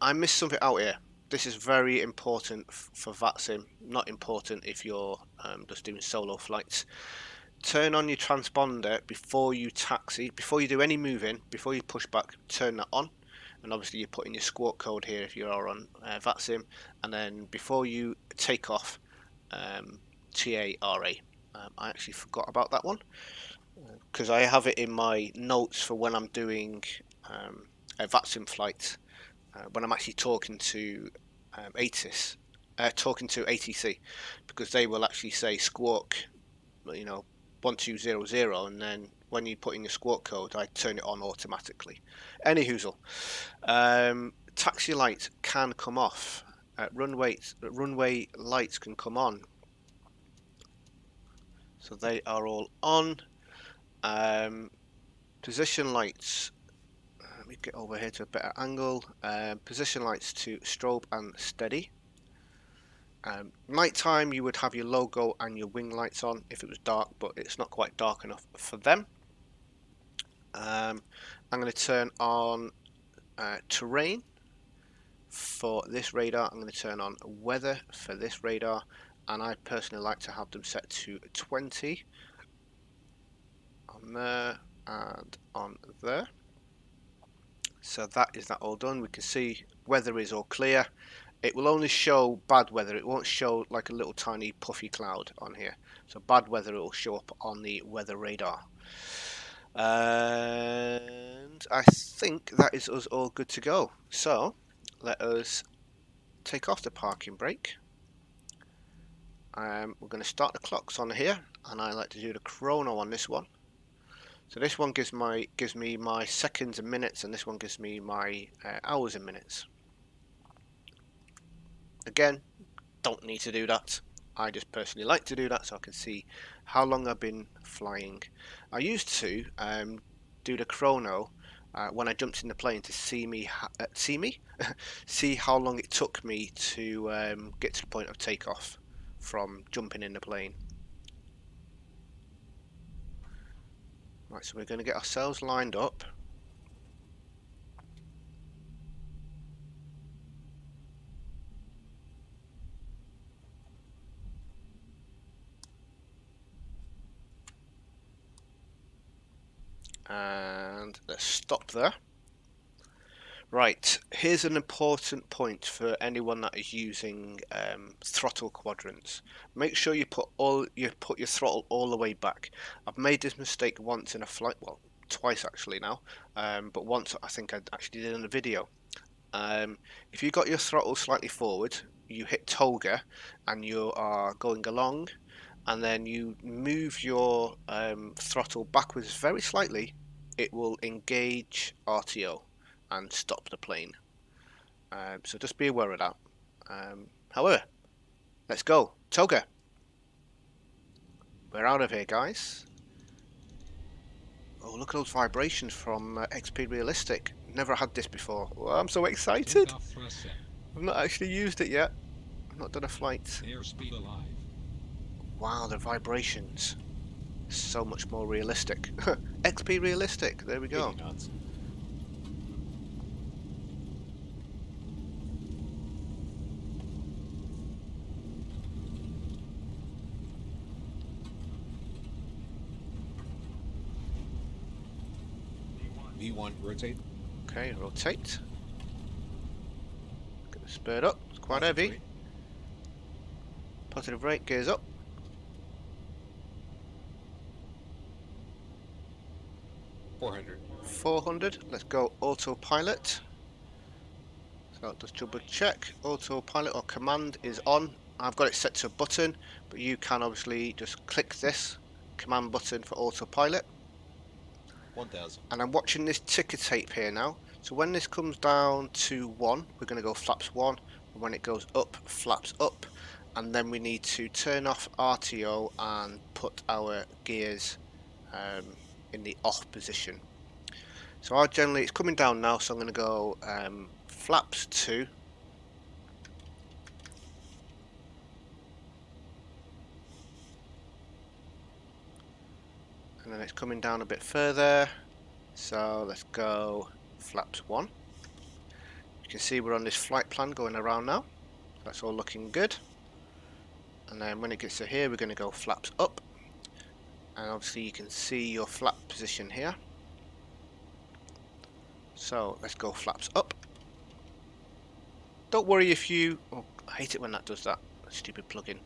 I missed something out here. This is very important for Vatsim. Not important if you're just doing solo flights. Turn on your transponder before you taxi, before you do any moving, before you push back. Turn that on, and obviously you're putting your squawk code here if you are on Vatsim. And then before you take off, TARA. I actually forgot about that one because I have it in my notes for when I'm doing a Vatsim flight. When I'm actually talking to ATIS, talking to ATC, because they will actually say squawk, 1200, and then when you put in your squawk code, I turn it on automatically. Any hoozle. Taxi lights can come off. Runway lights can come on. So they are all on. Position lights. Let me get over here to a better angle. Position lights to strobe and steady. Nighttime, you would have your logo and your wing lights on if it was dark, but it's not quite dark enough for them. I'm going to turn on terrain for this radar. I'm going to turn on weather for this radar, and I personally like to have them set to 20 on there and on there. So that is that all done. We can see weather is all clear. It will only show bad weather. It won't show like a little tiny puffy cloud on here. So bad weather, it will show up on the weather radar. And I think that is us all good to go. So let us take off the parking brake. We're going to start the clocks on here, and I like to do the chrono on this one. So this one gives me my seconds and minutes, and this one gives me my hours and minutes. Again, don't need to do that. I just personally like to do that so I can see how long I've been flying. I used to do the chrono when I jumped in the plane to see how long it took me to get to the point of takeoff from jumping in the plane. Right, so we're going to get ourselves lined up. And let's stop there. Right, here's an important point for anyone that is using throttle quadrants. Make sure you put your throttle all the way back. I've made this mistake once in a flight, well, twice actually now, but once I think I actually did in a video. If you got your throttle slightly forward, you hit toga, and you are going along, and then you move your throttle backwards very slightly, it will engage RTO and stop the plane. So just be aware of that. However, let's go. Toga. We're out of here, guys. Oh, look at those vibrations from XP Realistic. Never had this before. Oh, I'm so excited. I've not actually used it yet. I've not done a flight. Airspeed alive. Wow, the vibrations. So much more realistic. XP Realistic. There we go. 80 knots. V1, rotate. Okay, rotate. Get the spurred up. It's quite Positive heavy. rate. Positive rate, gears up. 400. 400. Let's go autopilot. So just double check. Autopilot or command is on. I've got it set to a button, but you can obviously just click this command button for autopilot. 1000. And I'm watching this ticker tape here now. So when this comes down to 1, we're going to go flaps 1. And when it goes up, flaps up. And then we need to turn off RTO and put our gears in the off position. So it's coming down now, so I'm going to go flaps 2. And then it's coming down a bit further, so let's go flaps 1. You can see we're on this flight plan going around now. That's all looking good. And then when it gets to here, we're going to go flaps up. And obviously you can see your flap position here. So let's go flaps up. Don't worry if you... Oh, I hate it when that does that. Stupid plugin.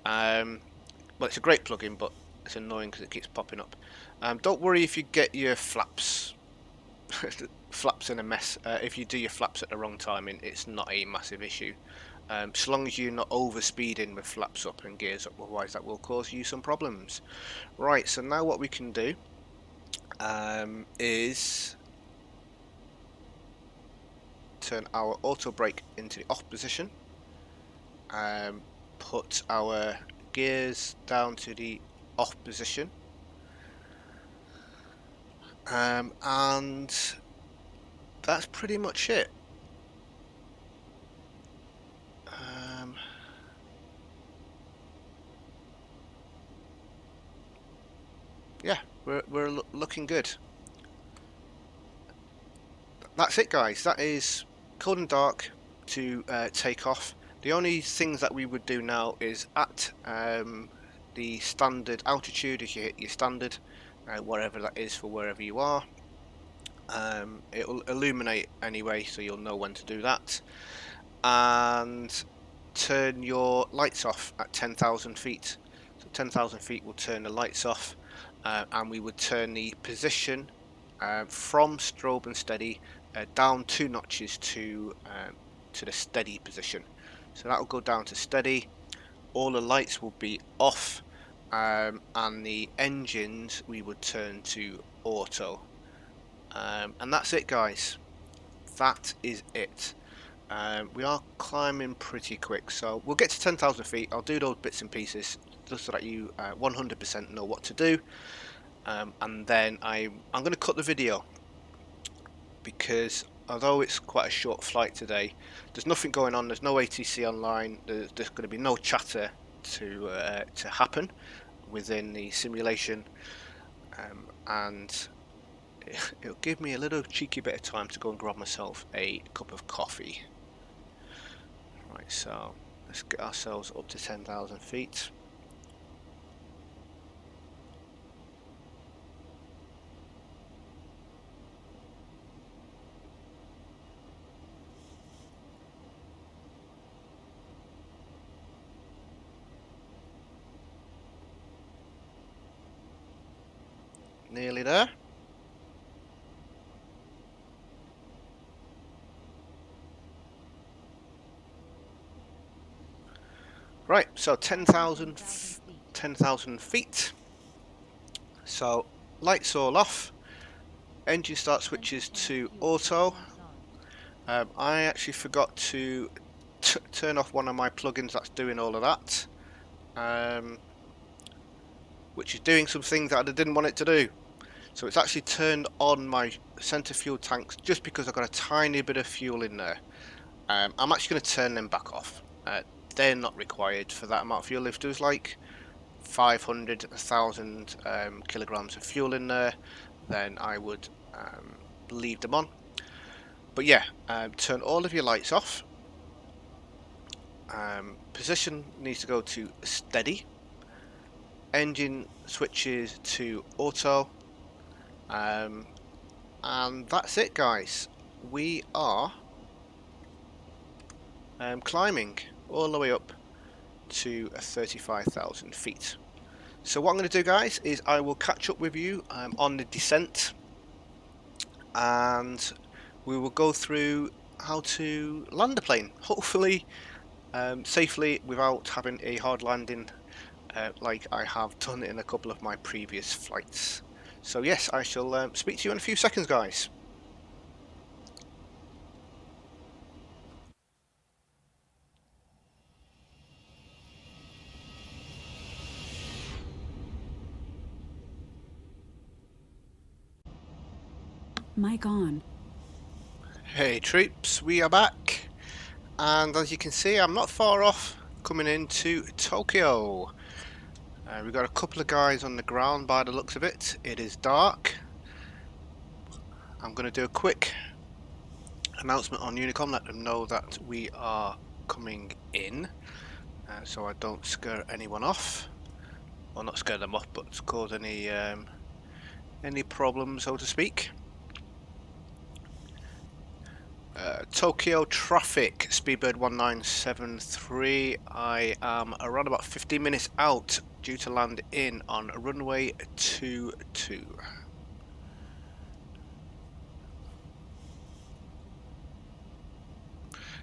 Well, it's a great plugin, but it's annoying because it keeps popping up. Don't worry if you get your flaps in a mess. If you do your flaps at the wrong timing, it's not a massive issue. So long as you're not over speeding with flaps up and gears up, otherwise that will cause you some problems. Right, so now what we can do is turn our auto brake into the off position, put our gears down to the off position, and that's pretty much it. Yeah, we're looking good. That's it, guys. That is cold and dark to take off. The only things that we would do now is at the standard altitude, if you hit your standard, whatever that is for wherever you are, it will illuminate anyway, so you'll know when to do that. And turn your lights off at 10,000 feet. So 10,000 feet will turn the lights off. and we would turn the position from strobe and steady down 2 notches to the steady position. So that will go down to steady. All the lights will be off, and the engines we would turn to auto. And that's it, guys. That is it. We are climbing pretty quick, so we'll get to 10,000 feet. I'll do those bits and pieces just so that you 100% know what to do. And then I'm going to cut the video, because although it's quite a short flight today, there's nothing going on. There's no ATC online. There's going to be no chatter to happen within the simulation, and it'll give me a little cheeky bit of time to go and grab myself a cup of coffee. Right, so let's get ourselves up to 10,000 feet. Nearly there. Right, so 10,000 feet. So lights all off. Engine start switches to auto. I actually forgot to turn off one of my plugins that's doing all of that, which is doing some things that I didn't want it to do. So it's actually turned on my center fuel tanks just because I've got a tiny bit of fuel in there. I'm actually going to turn them back off. They're not required for that amount of fuel. If there's like 500, 1,000 kilograms of fuel in there, then I would leave them on. But yeah, turn all of your lights off. Position needs to go to steady. Engine switches to auto. And that's it, guys. We are climbing all the way up to 35,000 feet. So what I'm going to do, guys, is I will catch up with you on the descent, and we will go through how to land the plane, hopefully safely without having a hard landing like I have done in a couple of my previous flights. So yes, I shall speak to you in a few seconds, guys. Mic on. Hey troops, we are back, and as you can see, I'm not far off coming into Tokyo. We've got a couple of guys on the ground by the looks of it. It is dark. I'm going to do a quick announcement on Unicom, let them know that we are coming in, so I don't scare anyone off. Well, not scare them off, but cause any problems, so to speak. Tokyo traffic, Speedbird 1973. I am around about 15 minutes out, due to land in on runway 22.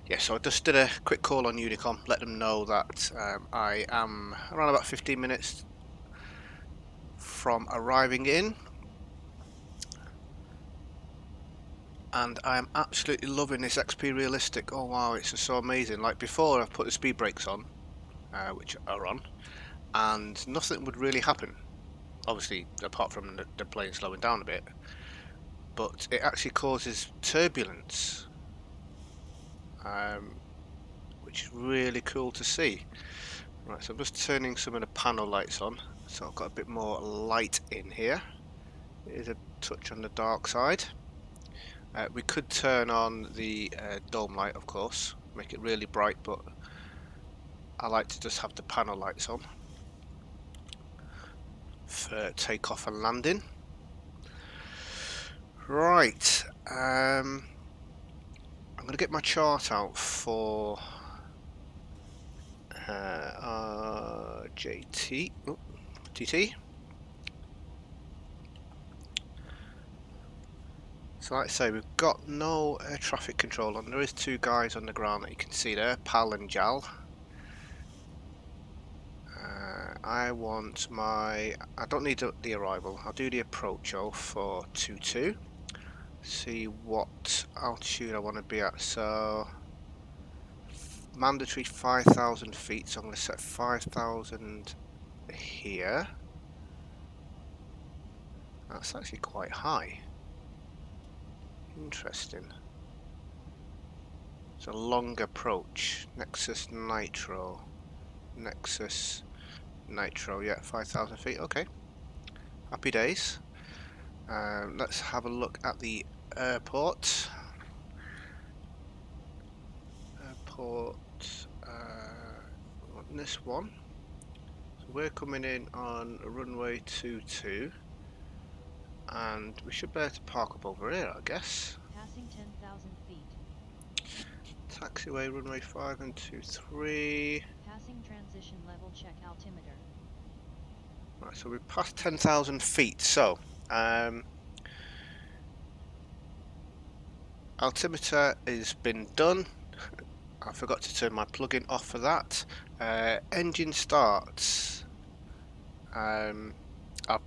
Yeah, so I just did a quick call on Unicom, let them know that I am around about 15 minutes from arriving in. And I am absolutely loving this XP Realistic. Oh wow, it's just so amazing. Like before, I've put the speed brakes on, which are on, and nothing would really happen. Obviously, apart from the plane slowing down a bit. But it actually causes turbulence, which is really cool to see. Right, so I'm just turning some of the panel lights on, so I've got a bit more light in here. It is a touch on the dark side. We could turn on the dome light, of course, make it really bright, but I like to just have the panel lights on for takeoff and landing. Right, I'm going to get my chart out for RJTT. So like I say, we've got no air traffic control on. There is two guys on the ground that you can see there, Pal and Jal. I want my... I don't need the arrival. I'll do the approach for 22. See what altitude I want to be at. So mandatory 5,000 feet. So I'm going to set 5,000 here. That's actually quite high. Interesting. It's a long approach. Nexus Nitro. Nexus Nitro. Yeah, 5,000 feet. Okay. Happy days. Let's have a look at the airport. Airport. This one. So we're coming in on runway 22, and we should be able to park up over here, I guess. Passing 10,000 feet. Taxiway runway 5 and 23. Passing transition level check altimeter. Right, so we've passed 10,000 feet. So altimeter has been done. I forgot to turn my plugin off for that. Engine starts. I've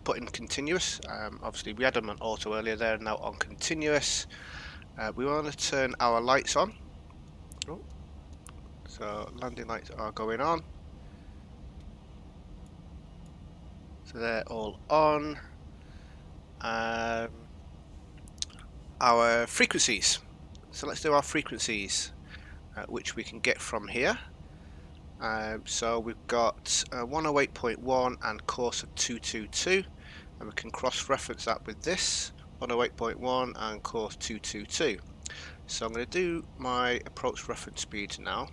put in continuous. Obviously we had them on auto earlier, there now on continuous. We want to turn our lights on. Oh. So landing lights are going on. So they're all on. Our frequencies. So let's do our frequencies, which we can get from here. So we've got 108.1 and course of 222, and we can cross-reference that with this 108.1 and course 222. So I'm going to do my approach reference speeds now,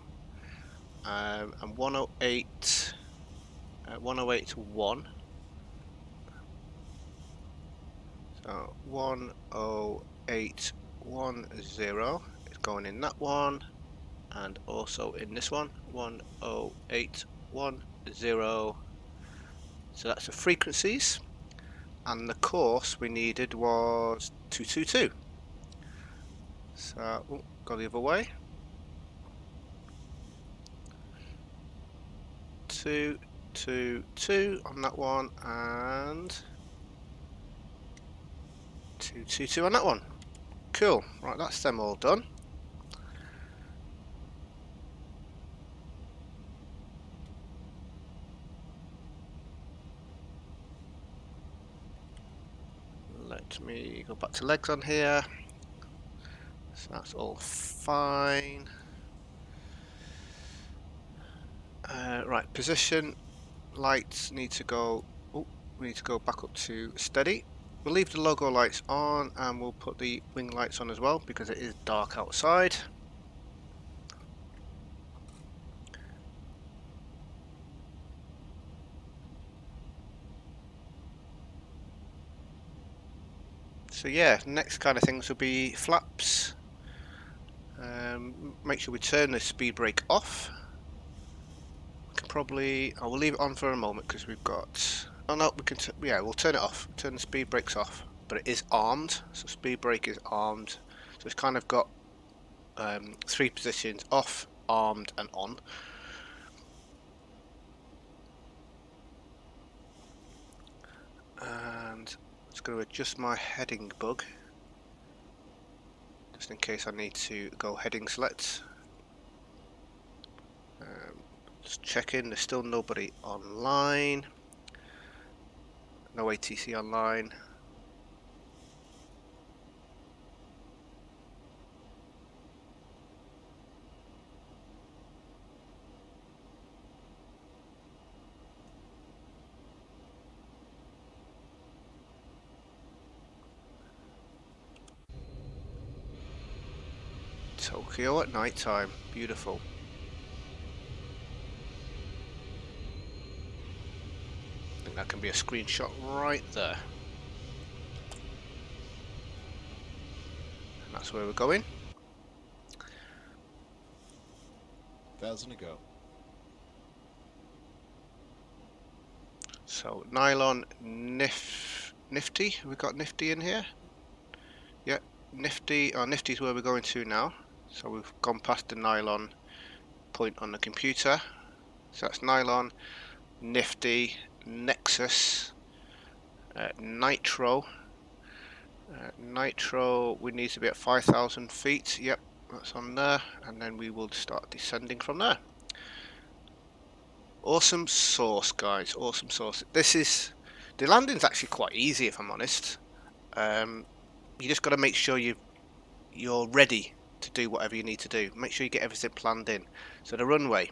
and 108, 108.1. So 108.10 is going in that one, and also in this one, 108.10. So that's the frequencies, and the course we needed was 222. So go the other way. 222 on that one, and 222 on that one. Cool. Right, that's them all done. Let me go back to legs on here. So that's all fine. Right, position lights need to go. Oh, we need to go back up to steady. We'll leave the logo lights on, and we'll put the wing lights on as well because it is dark outside. So yeah, next kind of things will be flaps. Make sure we turn the speed brake off. We can probably, I will leave it on for a moment because we've got. Oh no, we can. Yeah, we'll turn it off. Turn the speed brakes off, but it is armed. So speed brake is armed. So it's kind of got 3 positions: off, armed, and on. And it's going to adjust my heading bug, just in case I need to go heading select. Just checking, there's still nobody online. No ATC online. Tokyo at night time, beautiful. I think that can be a screenshot right there. And that's where we're going. 1,000 to go. So nylon nifty. Have we got nifty in here? Yeah, Nifty. Oh, Nifty's where we're going to now. So we've gone past the nylon point on the computer. So that's nylon, Nifty, Nexus, Nitro. Nitro, we need to be at 5,000 feet. Yep, that's on there. And then we will start descending from there. Awesome source, guys. Awesome source. The landing's actually quite easy, if I'm honest. You just got to make sure you're ready to do whatever you need to do. Make sure you get everything planned in. So the runway,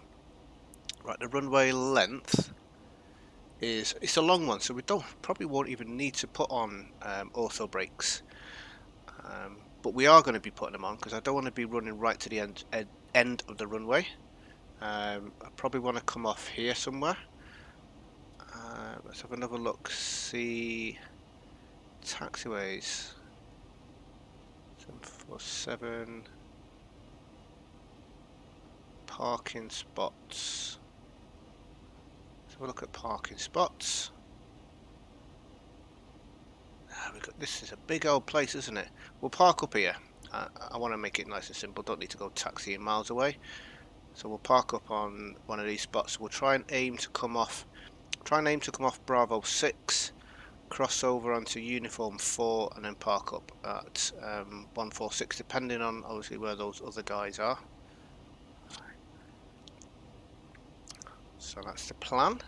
right? The runway length it's a long one, so we probably won't even need to put on ortho brakes. But we are going to be putting them on because I don't want to be running right to the end of the runway. I probably want to come off here somewhere. Let's have another look. See taxiways. 747 parking spots. Let's have a look at parking spots. This is a big old place, isn't it? We'll park up here. I want to make it nice and simple. Don't need to go taxiing miles away. So we'll park up on one of these spots. We'll try and aim to come off. Bravo 6, cross over onto Uniform 4, and then park up at 146, depending on obviously where those other guys are. So that's the plan.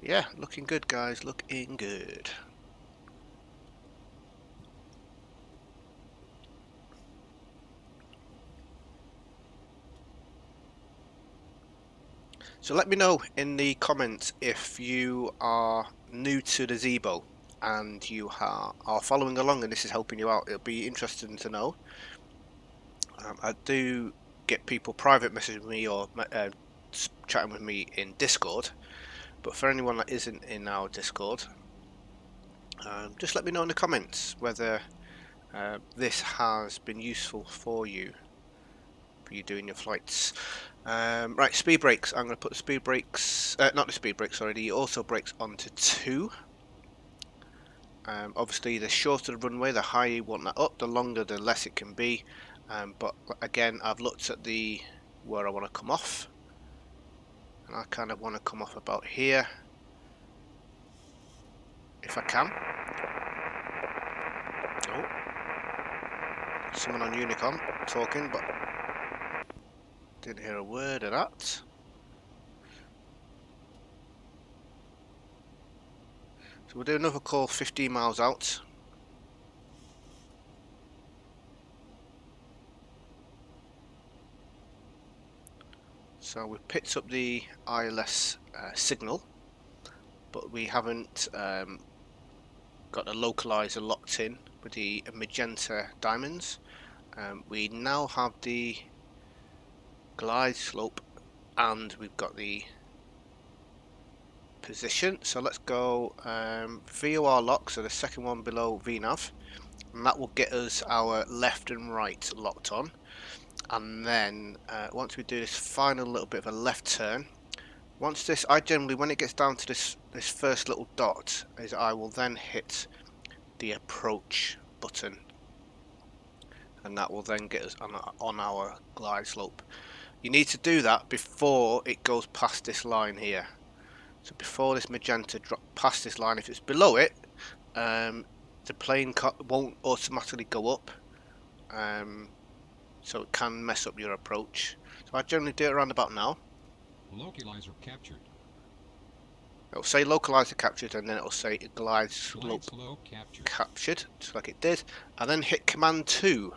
Yeah, looking good, guys. Looking good. So let me know in the comments if you are new to the Zebo and you are following along and this is helping you out. It'll be interesting to know. I do get people private messaging me or chatting with me in Discord, but for anyone that isn't in our Discord, just let me know in the comments whether this has been useful for you doing your flights. Right, speed brakes. I'm going to put the speed brakes, not the speed brakes, sorry, the auto brakes onto 2. Obviously, the shorter the runway, the higher you want that up, the longer, the less it can be. But again, I've looked at where I want to come off, and I kind of want to come off about here, if I can. Oh, someone on Unicom talking, but didn't hear a word of that. So we'll do another call 15 miles out. So we've picked up the ILS signal, but we haven't got the localizer locked in with the magenta diamonds. We now have the glide slope and we've got the position. So let's go VOR lock, so the second one below VNAV, and that will get us our left and right locked on. And then once we do this final little bit of a left turn, once this, I generally, when it gets down to this first little dot, is I will then hit the approach button, and that will then get us on our glide slope. You need to do that before it goes past this line here. So before this magenta drop past this line, if it's below it, the plane won't automatically go up. So it can mess up your approach. So I generally do it around about now. Localizer captured. It'll say localizer captured, and then it'll say glide slope captured, just like it did. And then hit command 2.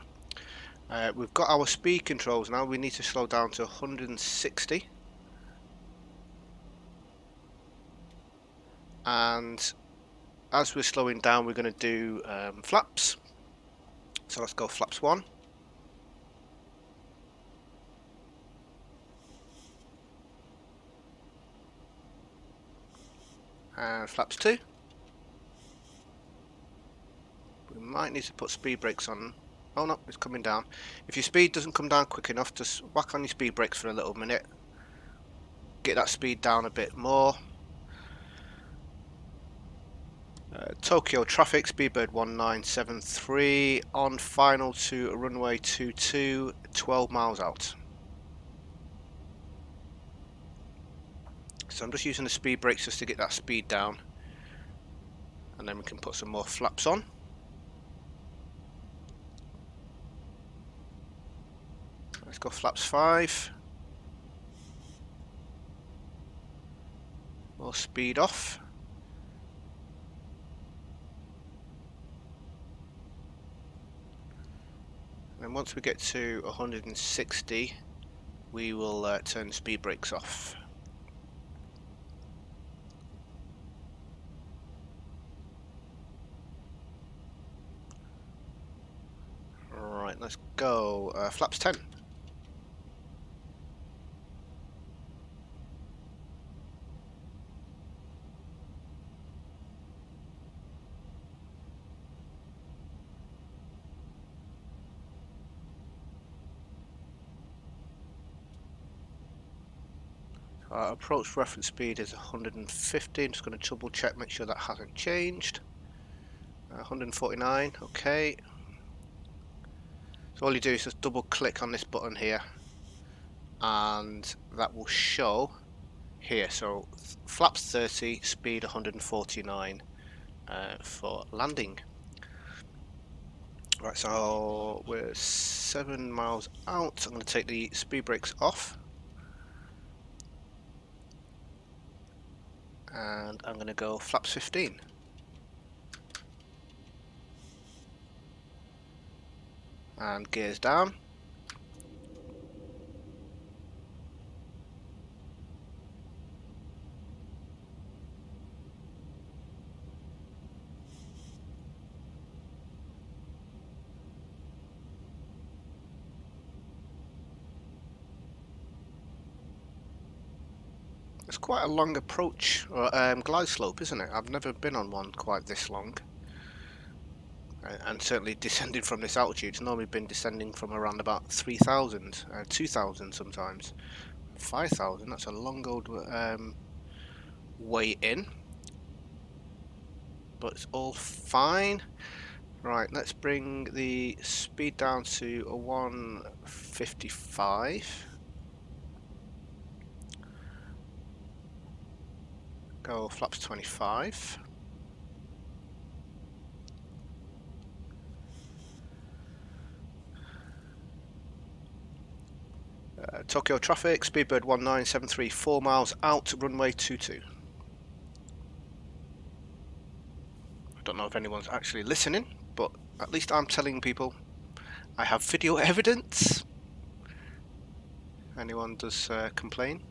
We've got our speed controls now. We need to slow down to 160. And as we're slowing down, we're going to do flaps. So let's go flaps 1. And flaps 2. We might need to put speed brakes on. Oh no, it's coming down. If your speed doesn't come down quick enough, just whack on your speed brakes for a little minute. get that speed down a bit more. Tokyo traffic, speedbird 1973 on final to runway 22, 12 miles out. So I'm just using the speed brakes just to get that speed down, and then we can put some more flaps on. Let's go flaps 5. More speed off. And once we get to 160, we will turn the speed brakes off. Right, let's go flaps 10. Our approach reference speed is 150. I'm just going to double check, make sure that hasn't changed. 149, okay. So all you do is just double click on this button here, and that will show here. So flaps 30, speed 149 for landing. Right, so we're 7 miles out. I'm going to take the speed brakes off. And I'm going to go flaps 15. And gears down. It's quite a long approach, or glide slope, isn't it? I've never been on one quite this long. And certainly descending from this altitude, it's normally been descending from around about 3,000, 2,000 sometimes. 5,000, that's a long old way in. But it's all fine. Right, let's bring the speed down to a 155. Go flaps 25. Tokyo traffic, speedbird 1973, 4 miles out, runway 22. I don't know if anyone's actually listening, but at least I'm telling people I have video evidence. Anyone does complain?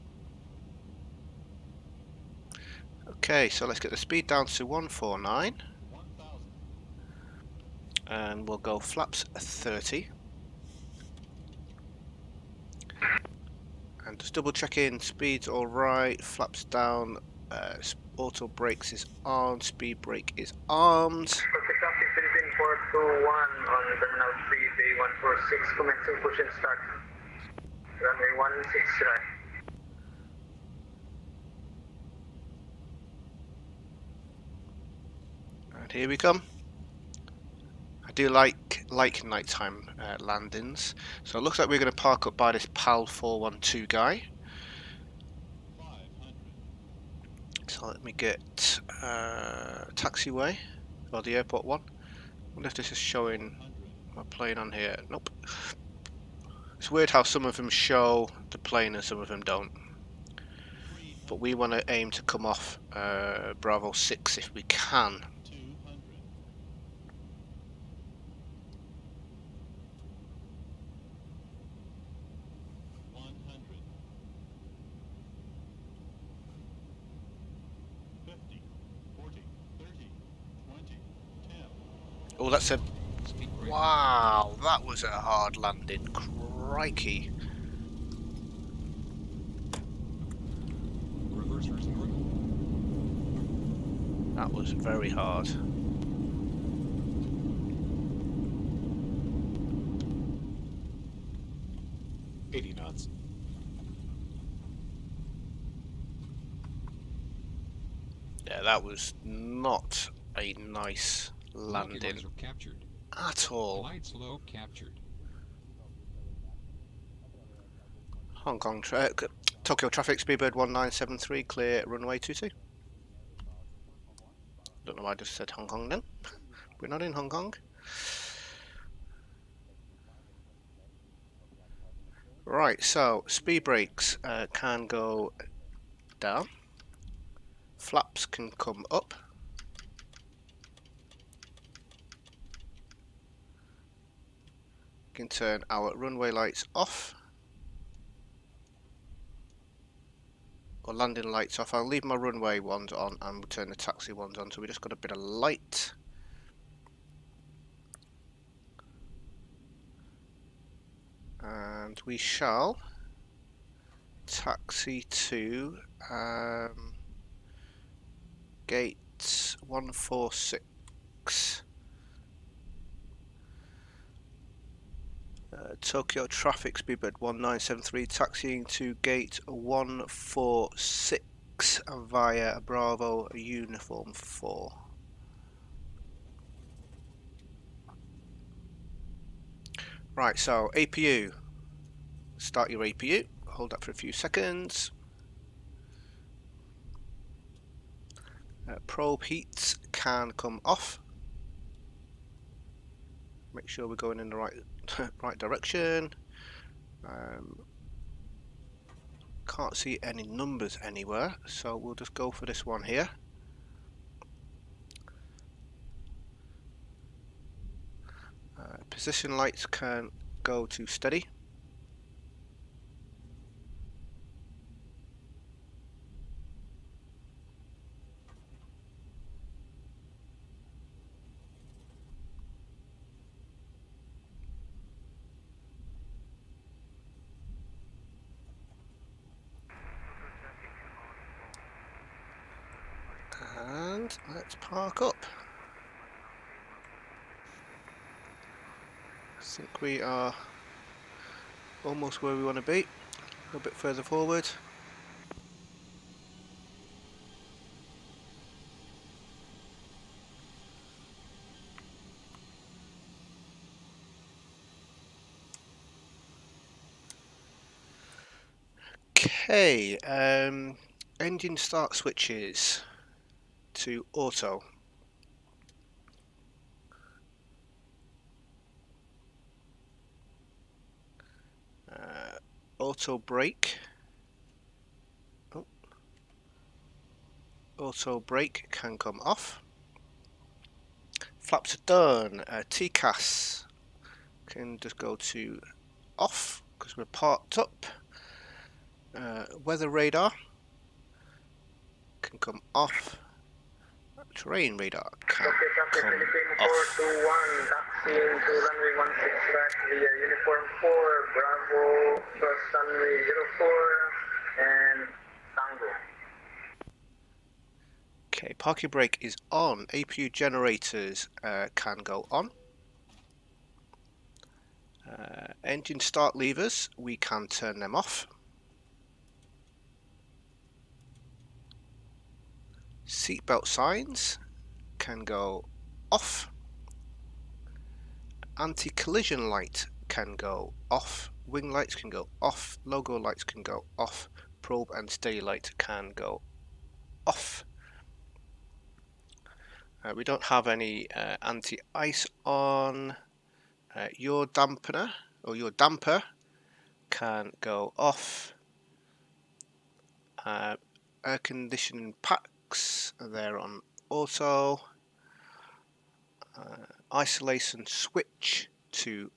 Okay, so let's get the speed down to 149. And we'll go flaps 30. And just double check in, speed's alright, flaps down, auto brakes is on, speed brake is armed. Traffic Philippine 421 on Terminal 3, Bay 146, commencing push and start. Runway 16 right. And here we come. I do like nighttime landings. So it looks like we're going to park up by this PAL 412 guy. So let me get taxiway, or the airport one. I wonder if this is showing my plane on here. Nope. It's weird how some of them show the plane and some of them don't. But we want to aim to come off Bravo 6 if we can. Oh, that's a... Wow, that was a hard landing. Crikey. Reversers normal. That was very hard. Yeah, that was not a nice landing Localizer captured. at all. Lights low captured. Hong Kong, Tokyo traffic, Speedbird 1973, clear runway 22. Don't know why I just said Hong Kong then. We're not in Hong Kong. Right, so speed brakes can go down. Flaps can come up. We can turn our runway lights off. Or landing lights off. I'll leave my runway ones on and we'll turn the taxi ones on. So we just got a bit of light. And we shall taxi to gate 146. Tokyo traffic, Speedbird 1973, taxiing to gate 146 via Bravo Uniform 4. Right, so APU. Start your APU. Hold that for a few seconds. Probe heats can come off. Make sure we're going in the right direction. Can't see any numbers anywhere, so we'll just go for this one here. Position lights can go to steady. And let's park up. I think we are almost where we want to be. A little bit further forward. Okay, engine start switches to auto. Auto brake. Oh. Auto brake can come off. Flaps are done. TCAS can just go to off because we're parked up. Weather radar can come off. Terrain radar can come off. 421, taxiing to runway 16 right via Uniform 4, Bravo, first runway 04, and Tango. Okay, parking brake is on. APU generators can go on. Engine start levers, we can turn them off. Seatbelt signs can go off. Anti-collision light can go off. Wing lights can go off. Logo lights can go off. Probe and steady light can go off. We don't have any anti-ice on. Your dampener or your damper can go off. Air conditioning packs, they're on auto. Isolation switch to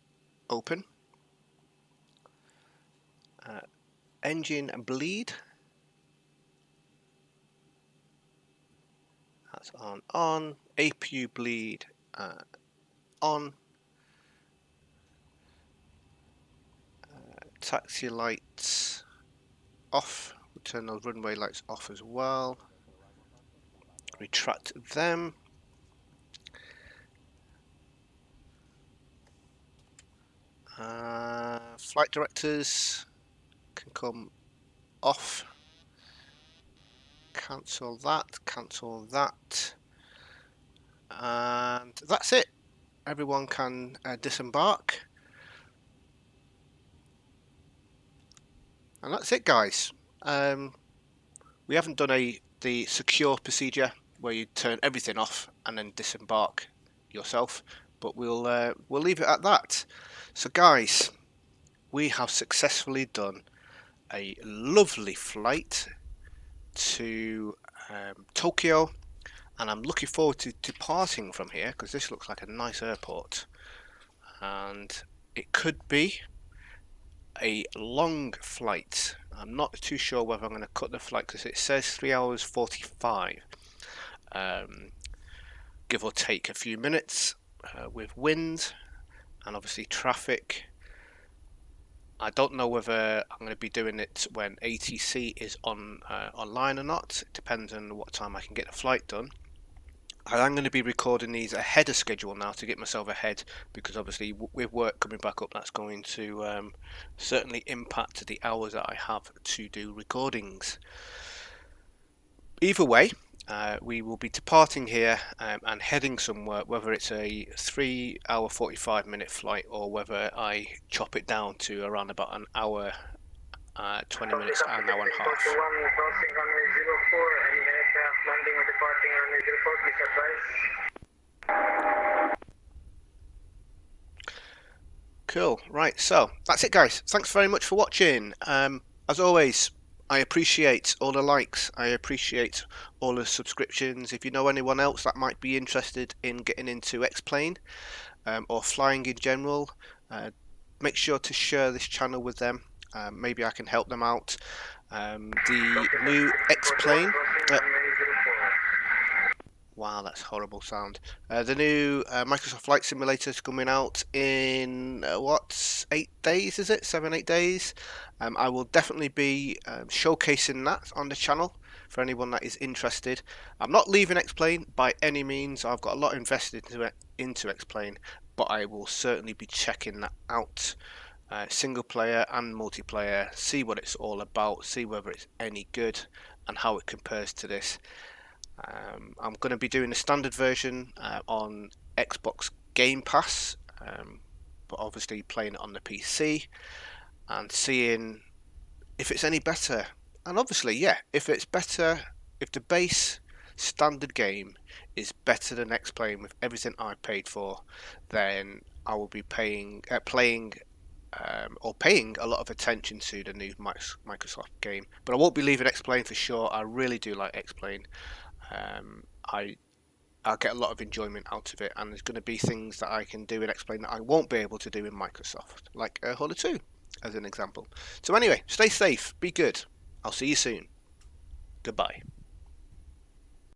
open. Engine bleed, that's on. APU bleed on. Taxi lights off. We'll turn those runway lights off as well. Retract them. Flight directors can come off. cancel that, and that's it. Everyone can disembark, and that's it, guys. We haven't done the secure procedure where you turn everything off and then disembark yourself, but we'll leave it at that. So, guys, we have successfully done a lovely flight to Tokyo, and I'm looking forward to departing from here because this looks like a nice airport, and it could be a long flight. I'm not too sure whether I'm going to cut the flight because it says 3 hours 45, give or take a few minutes, with wind and obviously traffic. I don't know whether I'm going to be doing it when ATC is online or not. It depends on what time I can get the flight done. I am going to be recording these ahead of schedule now to get myself ahead, because obviously with work coming back up, that's going to certainly impact the hours that I have to do recordings. Either way, we will be departing here and heading somewhere, whether it's a 3 hour 45 minute flight or whether I chop it down to around about an hour 20 minutes, an hour and a half. Crossing runway 04, any aircraft landing or departing runway 04, please advise. Cool, right, so that's it, guys. Thanks very much for watching. As always, I appreciate all the likes, I appreciate all the subscriptions. If you know anyone else that might be interested in getting into Xplane or flying in general, make sure to share this channel with them. Maybe I can help them out. The new Xplane. Wow, that's horrible sound. The new Microsoft Flight Simulator is coming out in 8 days, is it? 7-8 days. I will definitely be showcasing that on the channel for anyone that is interested. I'm not leaving Xplane by any means. I've got a lot invested into Xplane, but I will certainly be checking that out. Single player and multiplayer, see what it's all about, see whether it's any good and how it compares to this. I'm going to be doing the standard version on Xbox Game Pass, but obviously playing it on the PC and seeing if it's any better. And obviously, yeah, if it's better, if the base standard game is better than Xplane with everything I paid for, then I will be paying a lot of attention to the new Microsoft game. But I won't be leaving Xplane for sure. I really do like Xplane. I'll get a lot of enjoyment out of it, and there's going to be things that I can do in Xplane that I won't be able to do in Microsoft, like Holo 2 as an example. So anyway, stay safe, be good. I'll see you soon. Goodbye.